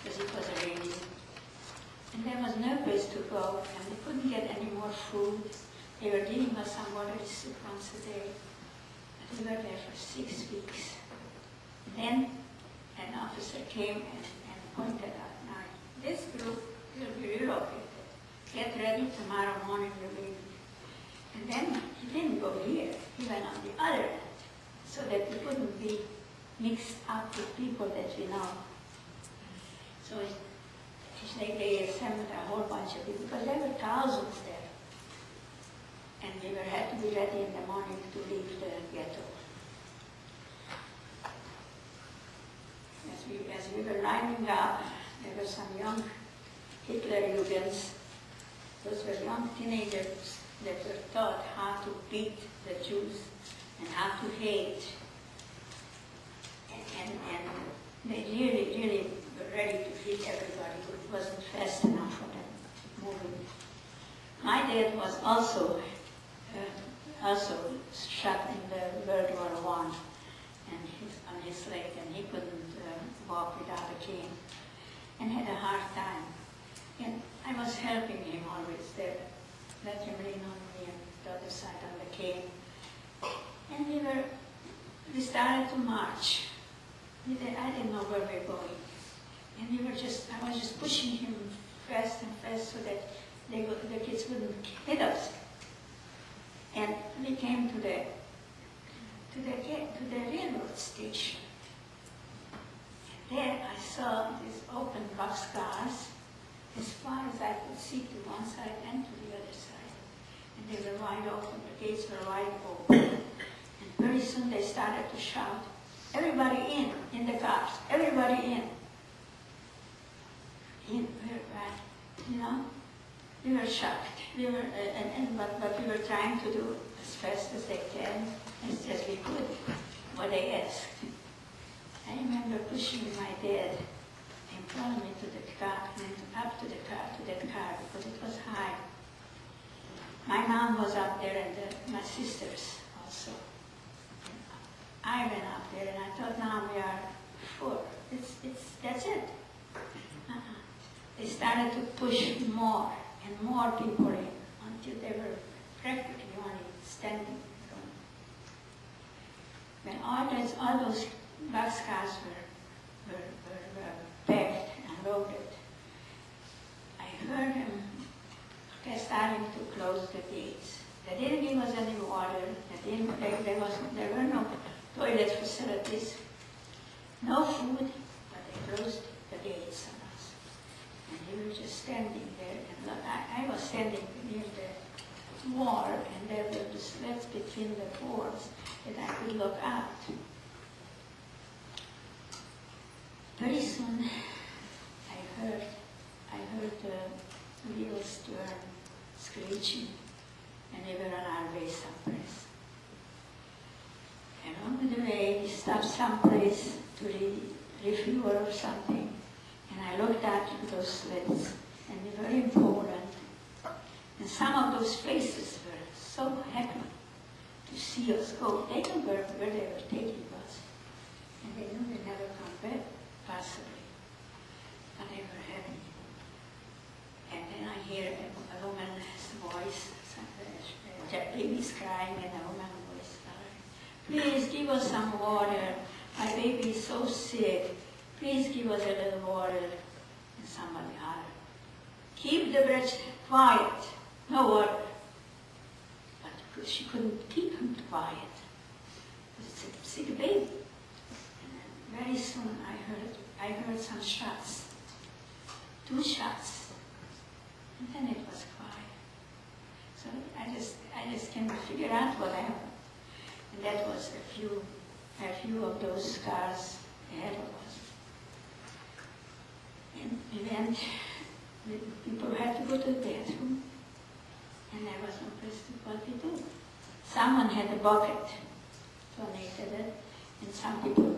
because it was raining. And there was no place to go, and they couldn't get any more food. They were giving us some watery soup once a day. But we were there for 6 weeks. And then an officer came and pointed out, now, this group will be relocated. Get ready, tomorrow morning you'll be. And then he didn't go here, he went on the other end, so that we couldn't be mixed up with people that we know. So they assembled a whole bunch of people, because there were thousands there. And we had to be ready in the morning to leave the ghetto. As we were lining up, there were some young Hitlerjugends. Those were young teenagers that were taught how to beat the Jews and how to hate. And they really were ready to hit everybody who wasn't fast enough for them moving. My dad was also shot in the World War I and on his leg, and he couldn't walk without a cane and had a hard time. And I was helping him always there, let him lean on me and the other side on the cane. And we started to march. I didn't know where we were going. And I was just pushing him fast and fast so that the kids wouldn't hit us. And we came to the railroad station. And there I saw these open boxcars as far as I could see to one side and to the other side. And they were wide open, the gates were wide open. And very soon they started to shout, everybody in the cars, everybody in. We were shocked. But we were trying to do as fast as they can, as we could, what they asked. I remember pushing my dad in front of me to the car, and then up to that car, because it was high. My mom was up there, and my sisters also. I went up there, and I thought, now we are full. That's it. They started to push more and more people in until they were practically only standing. When all those boxcars were packed and loaded, I heard them starting to close the gates. They didn't give us any water. There were no toilet facilities, no food, but they closed the gates on us. And we were just standing there, and look, I was standing near the wall, and there were the slits between the boards, and I could look out. Very soon, I heard the wheels turn, screeching, and we were on our way someplace. And on the way, we stopped someplace to refuel or something. And I looked out through those slits, and we were in Poland. And some of those faces were so happy to see us go. They knew where they were taking us. And they knew they'd never come back, possibly. But they were happy. And then I hear a woman's voice, the baby's crying, and a woman's voice crying, please give us some water. My baby is so sick. Please give us a little water. And somebody hollered, keep the bridge quiet, no water. But she couldn't keep him quiet. It's a sick baby. And then very soon I heard some shots, 2 shots, and then it was quiet. So I just can't figure out what happened. And that was a few of those cars ahead of us. And we went, people had to go to the bathroom, and there was no place to what we do. Someone had a bucket, donated it, and some people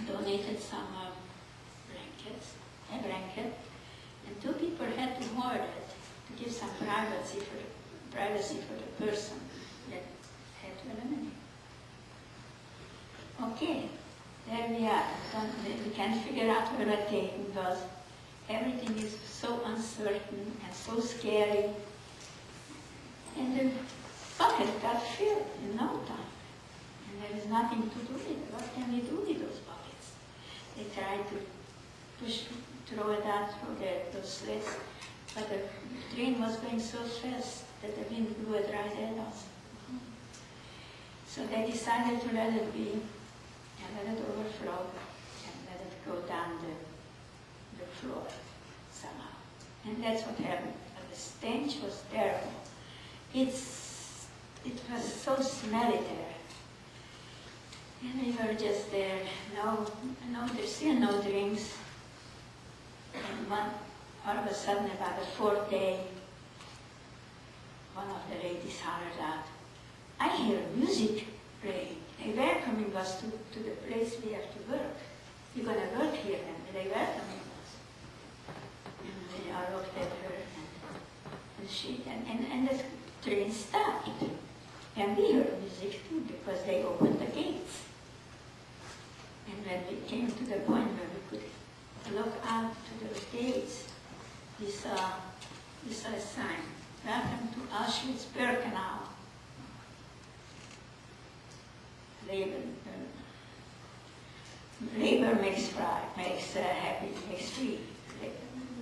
donated some blankets, a blanket, and 2 people had to hoard it to give some privacy for the person that had to eliminate. Okay, there we are. We can't figure out where we're taking, because everything is so uncertain and so scary. And the bucket got filled in no time. And there is nothing to do with it. What can we do with those buckets? They tried to throw it out through those slits, but the train was going so fast that the wind blew it right at us. So they decided to let it be, and let it overflow, and let it go down the floor somehow. And that's what happened. But the stench was terrible. It was so smelly there. And we were just there. There's still no drinks. And all of a sudden, about the fourth day, one of the ladies hollered out, "I hear music playing. They welcoming us to the place we have to work. You're going to work here, and they welcoming us." And we all looked at her, and the train stopped. And we heard music too, because they opened the gates. And when we came to the point where we could look out to those gates, we saw a sign, "Welcome to Auschwitz-Birkenau." Labor makes happy, makes free.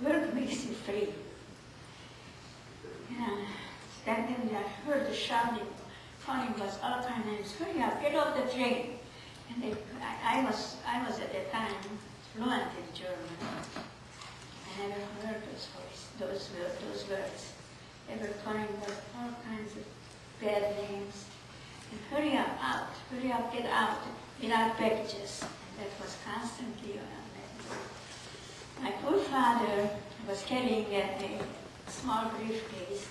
Work makes you free. Then I heard the shouting, calling us all kinds of names. "Hurry up, get off the train!" And I was at that time fluent in German. I never heard those words. They were calling us all kinds of bad names. And "Hurry up, out! Hurry up, get out! Without packages." And that was constantly on that. My poor father was carrying a small briefcase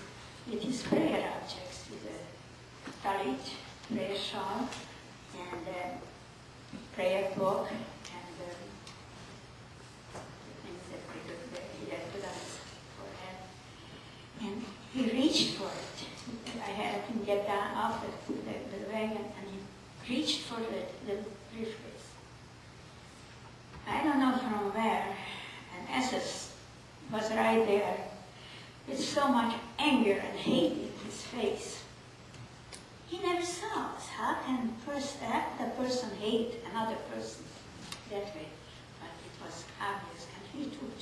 with his prayer objects, with a talit, prayer shawl, and a prayer book, and the things that he had put on his forehead. And he reached for it. I had him get down off the wagon, and he reached for the briefcase. I don't know from where, an SS was right there with so much anger and hate in his face. He never saw us. How can the person hate another person that way? But it was obvious. And he took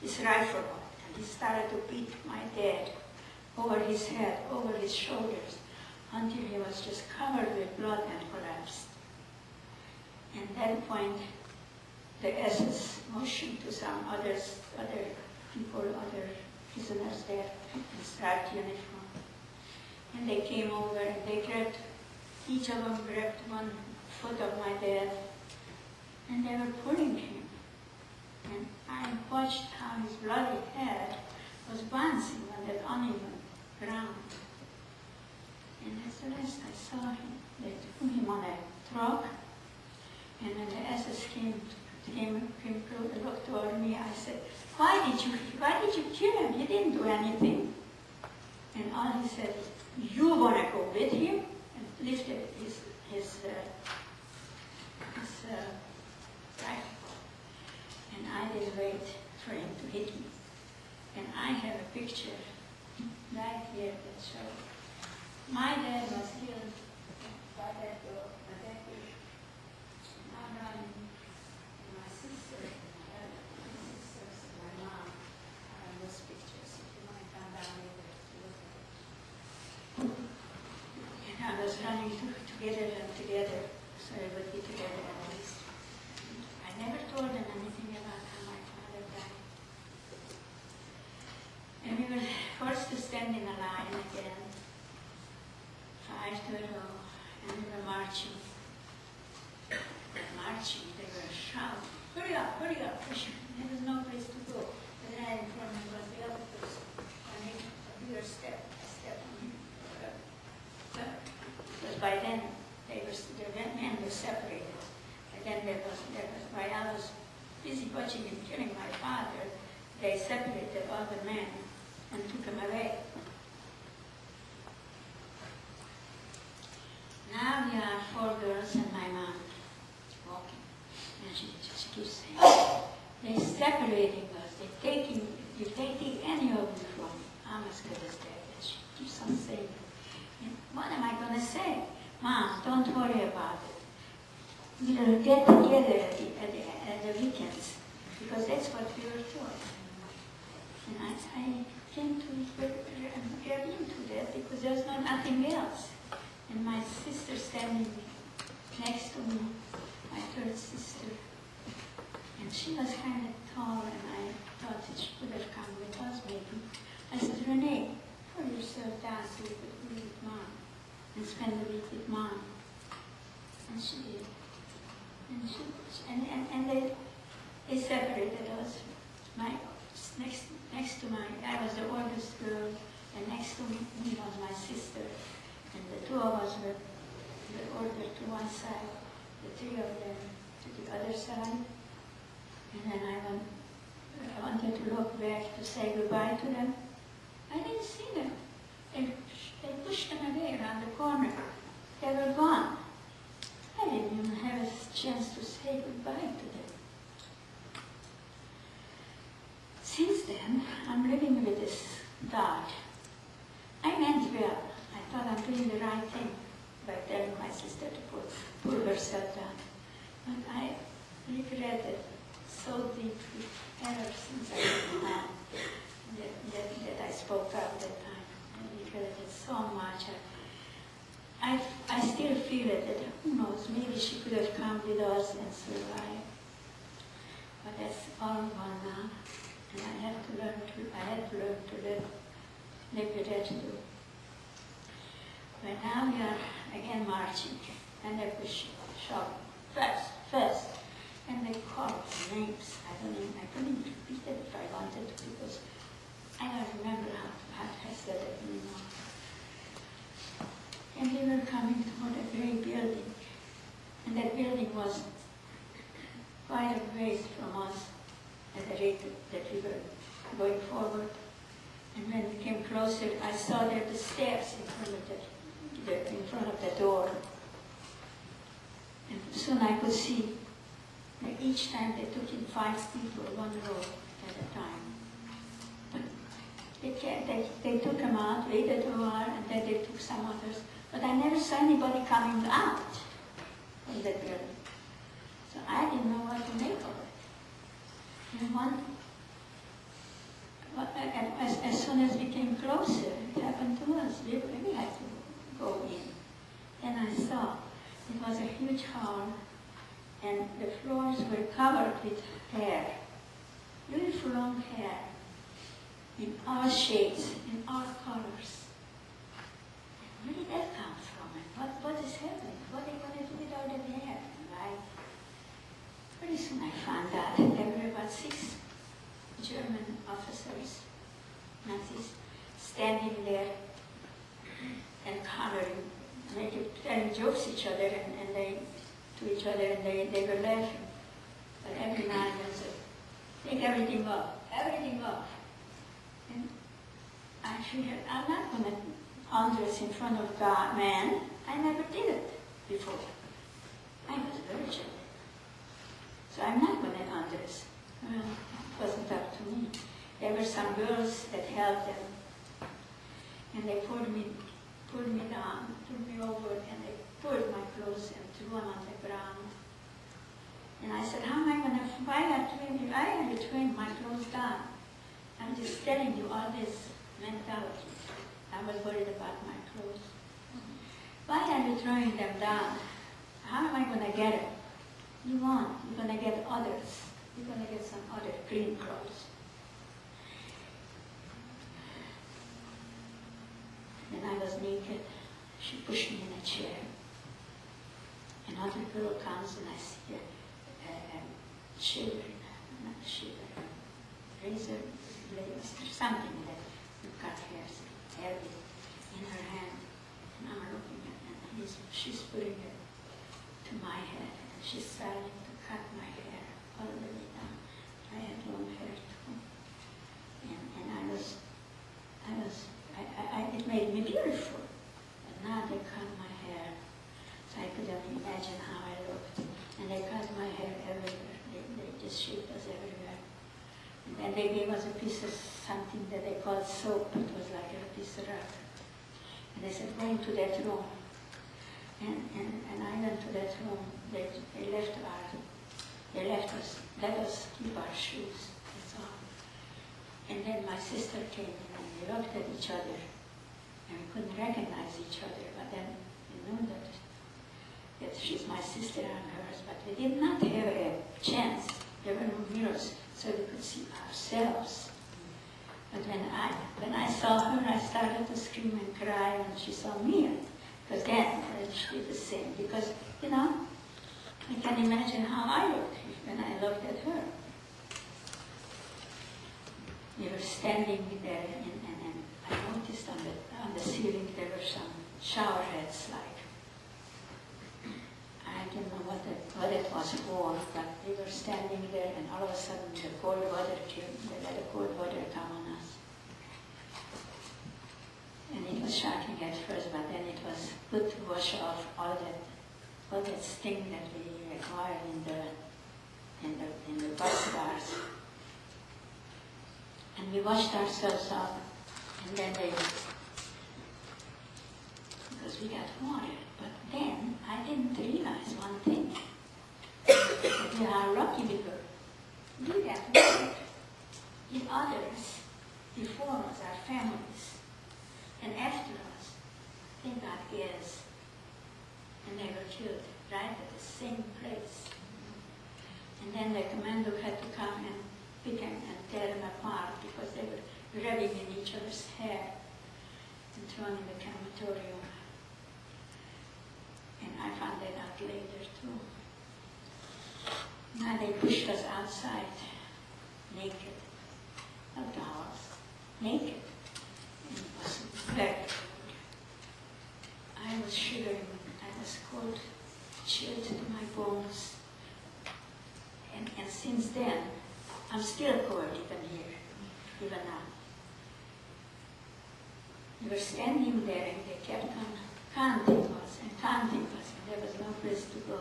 his rifle and he started to beat my dad over his head, over his shoulders, until he was just covered with blood and collapsed. And at that point, the SS motioned to some other people, other prisoners there in striped uniform. And they came over and they grabbed, each of them grabbed one foot of my dad, and they were pulling him. And I watched how his bloody head was bouncing on that uneven ground. And as the rest I saw him, they threw him on a truck, and when the SS came to look toward me, I said, why did you kill him? He didn't do anything. And all he said is, "You want to go with him?" And lifted his rifle. And I didn't wait for him to hit me. And I have a picture right here that shows my dad was killed by that dog, by that fish. And I'm running, and my sister, my sisters, and my mom are in those pictures. If you want to come down later to look at it. And I was running together, so it would be together at least. I never told them anything about how my father died. And we were forced to stand in a line again, 5 to a row, and we were marching. They were shouting, hurry up, push me. There was no place to go. The guy in front of me was the other person. I made a bigger step, on him. Because by then, the men were separated. And then there was, while I was busy watching him killing my father, they separated all the men and took him away. Now we are 4 girls and my mom walking. And she keeps saying, they're separating us. if they take any of you from me, I'm as good as dead. And she keeps on saying, what am I going to say? Mom, don't worry about it. We'll get together at the weekends, because that's what we were taught. And I came to get into that because there's nothing else. And my sister standing next to me, my third sister, and she was kind of tall, and I thought that she could have come with us maybe. I said, Renee, pull yourself down so you could be with Mom and spend the week with Mom. And she did. And they separated us. Next to I was the oldest girl, and next to me was my sister. And the two of us were ordered to one side, the three of them to the other side. And then I wanted to look back to say goodbye to them. I didn't see them. They pushed them away around the corner. They were gone. I didn't even have a chance to say goodbye to them. Since then, I'm living with this God. I meant well. I thought I'm doing the right thing by telling my sister to pull herself down. But I regretted so deeply ever since I was mad that I spoke up that time. I regretted so much. I still feel it, that who knows, maybe she could have come with us and survived. But that's all gone now. And I had to learn to live with that too. But now we are again marching, and they're pushing, shoving, fast. And they call names. I couldn't repeat it if I wanted to, because I don't remember how I said it anymore. And they were coming toward a great building. And that building was quite a ways from us at the rate that we were going forward. And when we came closer, I saw there the steps in front of the door. And soon I could see that each time they took in 5 people, one row at a time. But they took them out, waited a while, and then they took some others. But I never saw anybody coming out from that building. So I didn't know what to make of it. And as soon as we came closer, it happened to us. We had to go in. And I saw it was a huge hall, and the floors were covered with hair, beautiful long hair, in all shades, in all colors. Where did that come from? And what is happening? What are they going to do with all that hair? And pretty soon I found out that there were about 6 German officers, Nazis, standing there and coloring, telling jokes to each other, and they were laughing. But every now and then said, take everything off. And I figured, I'm not going to undress in front of God, man. I never did it before. I was a virgin. So I'm not going to undress. Well, it wasn't up to me. There were some girls that helped them, and they pulled me down, took me over, and they pulled my clothes and threw them on the ground. And I said, how am I going to, why are you throwing my clothes down? I'm just telling you all this mentality. I was worried about my clothes. Why are you throwing them down? How am I going to get it? You won't. You're going to get others. You're going to get some other clean clothes. Then I was naked. She pushed me in a chair. Another girl comes and I see razor blades, something that you cut hair heavy in her hand. And I'm looking at it, and she's putting it to my head. And she's starting to cut my hair all the way down. I had long hair too. And it made me beautiful. And now they cut my hair. So I could only imagine how I looked. And they cut my hair everywhere. They just shaved us everywhere. And then they gave us a piece of something that they called soap. It was like a piece of rubber. And they said, go into that room. And I went to that room. They let us keep our shoes. That's all. And then my sister came in and we looked at each other. And we couldn't recognize each other. But then we knew that she's my sister and hers. But we did not have a chance. There were no mirrors, so we could see ourselves. But when I saw her, I started to scream and cry when she saw me. Because then she did the same. Because, you know, I can imagine how I looked when I looked at her. We were standing there, and I noticed on the ceiling there were some shower heads, like. I didn't know what it was for, but we were standing there, and all of a sudden the cold water came. They let the cold water come on us. And it was shocking at first, but then it was good to wash off all that sting that we acquired in the bus bars. And we washed ourselves up, and then because we got water. But then I didn't realize one thing. That we are lucky we got water in others before us, our families. And after us, they got gas. And they were killed right at the same place. And then the commando had to come and pick them and tear them apart because they were rubbing in each other's hair and thrown in the crematorium. And I found that out later too. Now they pushed us outside, naked, of the house, naked. And it was very cold. I was shivering, I was cold, chilled to my bones. And since then, I'm still cold even here, even now. We were standing there and they kept on counting us, and there was no place to go.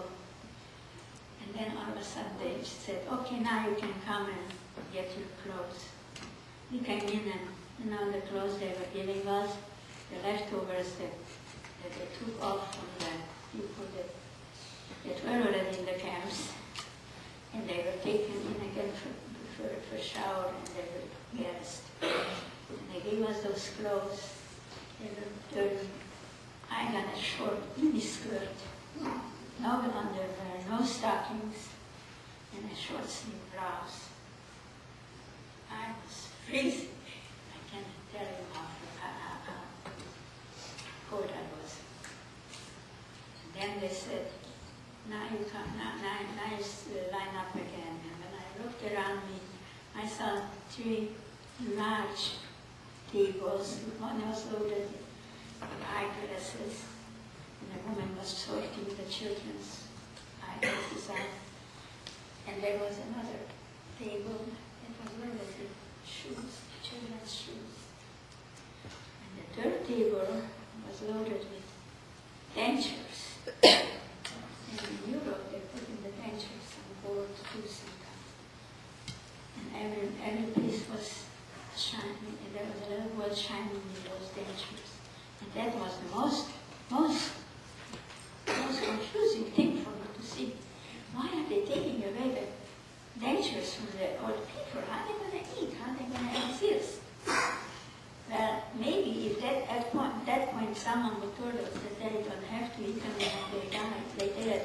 And then all of a sudden they said, okay, now you can come and get your clothes. We came in and, you know, the clothes they were giving us, the leftovers that they took off from the people that were already in the camps. And they were taken in again for shower, and they were gassed. And they gave us those clothes. They were dirty. I got a short mini skirt, no underwear, no stockings, and a short sleeve blouse. I was freezing. I can't tell you how cold I was. And then they said, now you come, now you line up again. And when I looked around me, I saw 3 large tables. One was loaded with eyeglasses, and a woman was sorting the children's eyeglasses out. And there was another table that was loaded with shoes, children's shoes. And the third table was loaded with dentures. And in Europe, they put in the dentures on gold tooth and every piece was shining, and there was a little gold shining in those dentures. And that was the most confusing thing for me to see. Why are they taking away the dentures from the old people? How are they going to eat? How are they going to exist? Well, maybe if at that point someone would told us that they don't have to eat them when they die, they did.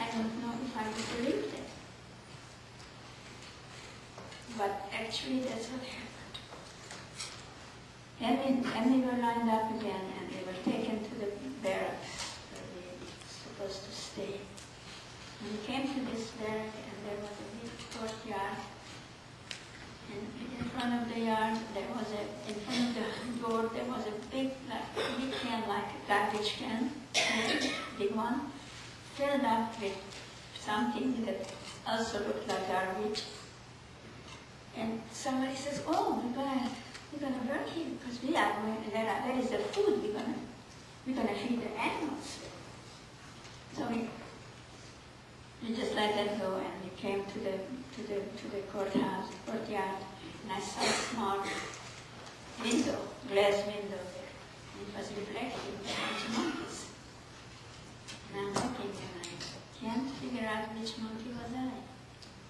I don't know if I would believe that. But actually that's what happened. Then we were lined up again, and they were taken to the barracks where we were supposed to stay. And we came to this barrack, and there was a big courtyard. And in front of the yard, in front of the door, there was a big can, like a garbage can, big one, filled up with something that also looked like garbage. And somebody says, oh, we're gonna work here because we are going, there is the food we're gonna feed the animals. So we just let that go, and we came to the courthouse, courtyard, and I saw a small window, glass window there. And it was reflecting a bunch of monkeys. And I'm looking and I can't figure out which monkey was I.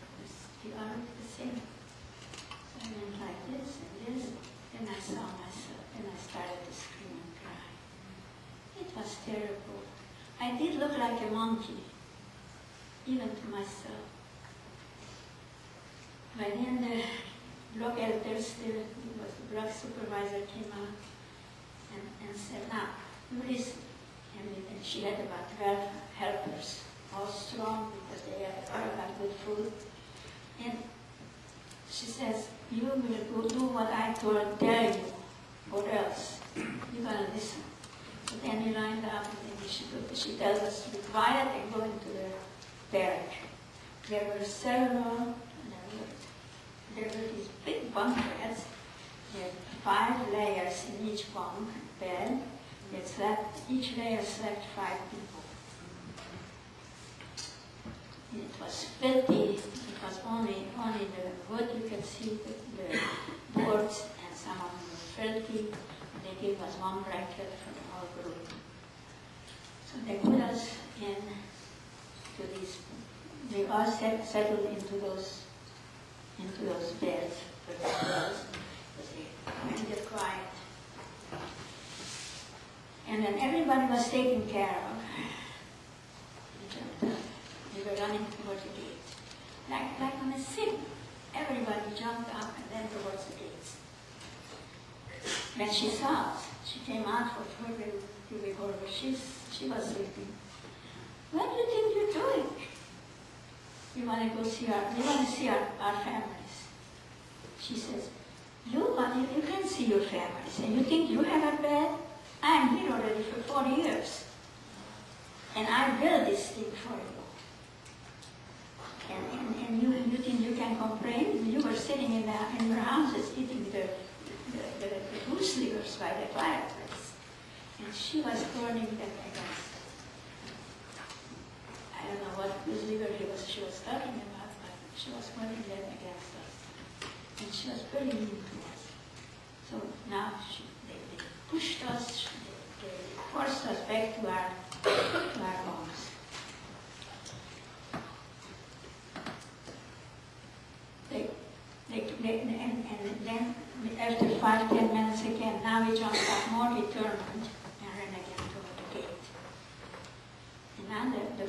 Because they all look the same. So I went like this and this. Then I saw myself and I started to scream and cry. It was terrible. I did look like a monkey, even to myself. But then the block elders, the block supervisor came out and said, now, you listen. And she had about 12 helpers, all strong because they all had good food. And she says, you will go do what I tell you, or else you're going to listen. So then we lined up, and then she tells us to be quiet and go into the barrack. There were several, there were these big bunk beds. There were 5 layers in each bunk bed. Each layer slept 5 people. It was filthy. It was only the wood. You could see the boards, and some of them were filthy. They gave us 1 blanket for the whole group. So they put us into these. They all settled into those beds for the girls. They were quiet. And then everybody was taken care of. They were running towards the gate. Like on a signal. Everybody jumped up and then towards the gates. When she saw us, she came out for further to be over. She was sleeping. What do you think you're doing? We want to see our families. She says, you can see your families, and you think you have a bed? I'm here already for 40 years. And I built this thing for you. And you think you can complain? You were sitting in your houses eating the goose livers by the fireplace. And she was burning them against. I don't know what goose liver she was talking about, but she was burning them against us. And she was very mean to us. So now they pushed us, they forced us back to our homes. And then after 5-10 minutes again, now we jumped up more determined and ran again toward the gate. And now the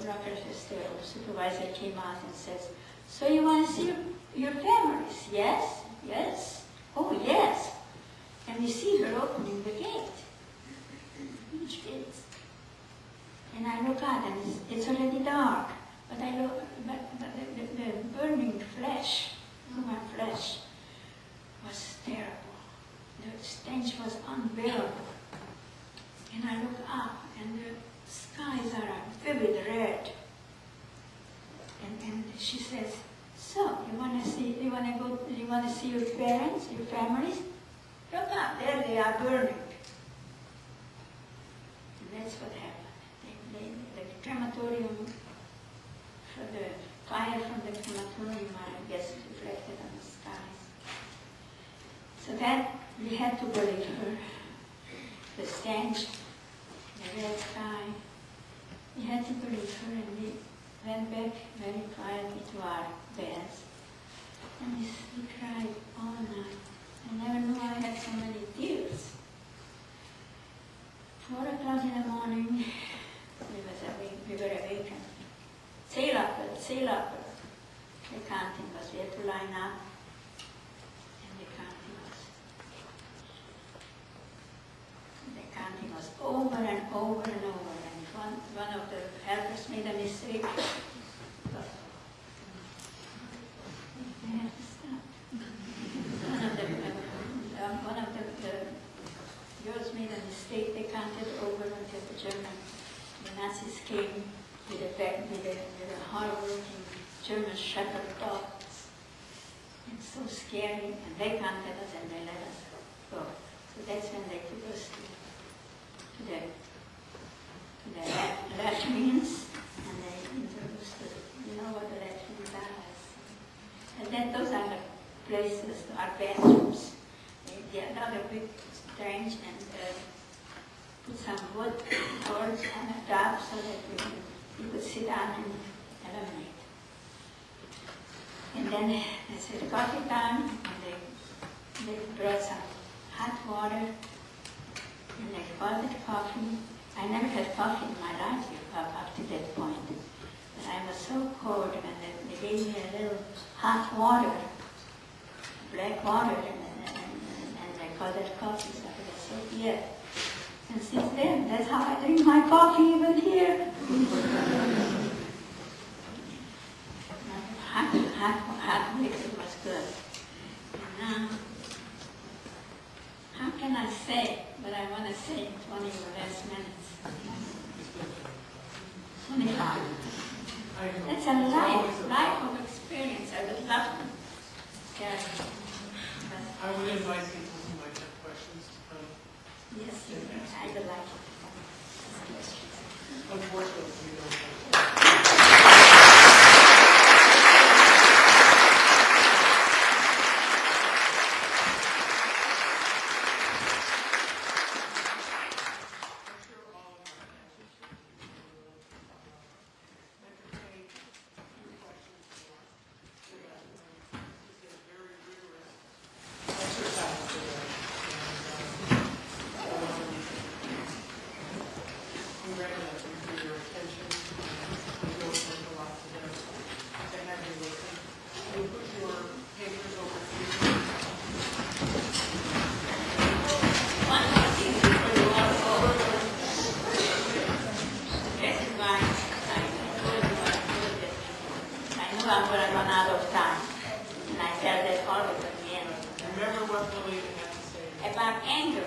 supervisor came out and says, so you want to see your families? Yes? Yes? Oh, yes. And we see her opening the gate. Huge gates. And I look out and it's already dark. But I look, but the burning flesh, human flesh, was terrible. The stench was unbearable. And I look up and the skies are vivid red. And she says, so you want to see your parents, your families? Look up, there they are burning. And that's what happened. The crematorium, for the fire from the crematorium, I guess, reflected on the skies. So that, we had to believe her. The stench, the red sky, we had to believe her, and we went back very quietly to our beds. And we cried all night. I never knew I had so many tears. 4 o'clock in the morning, we were awakened. Sail up. The counting was, we had to line up, and the counting was over and over and over. And if one of the helpers made a mistake, they had to stop. One of the girls made a mistake. They counted over until the Nazis came with a hard-working German shepherd dog. It's so scary, and they counted us and they let us go. So that's when they took us to the latrines, and they introduced us. You know what the latrines are? And then those are the places, our bathrooms. They dug a big trench and put some wood boards on the top so that you could sit down and eliminate. And then they said coffee time, and they brought some hot water, and they called it coffee. I never had coffee in my life up to that point. But I was so cold, and they gave me a little hot water, black water, and they called it coffee. So I said, yeah. And since then, that's how I drink my coffee even here. Hot liquor was good. And now, how can I say what I want to say in 20 or less minutes? 25. That's a life of experience. I would love to carry. I would invite people who might have questions to come. Yes, I would like to. Unfortunately, we don't have I'm going to run out of time. And I tell that always at the end. Remember what the lady had to say. About anger.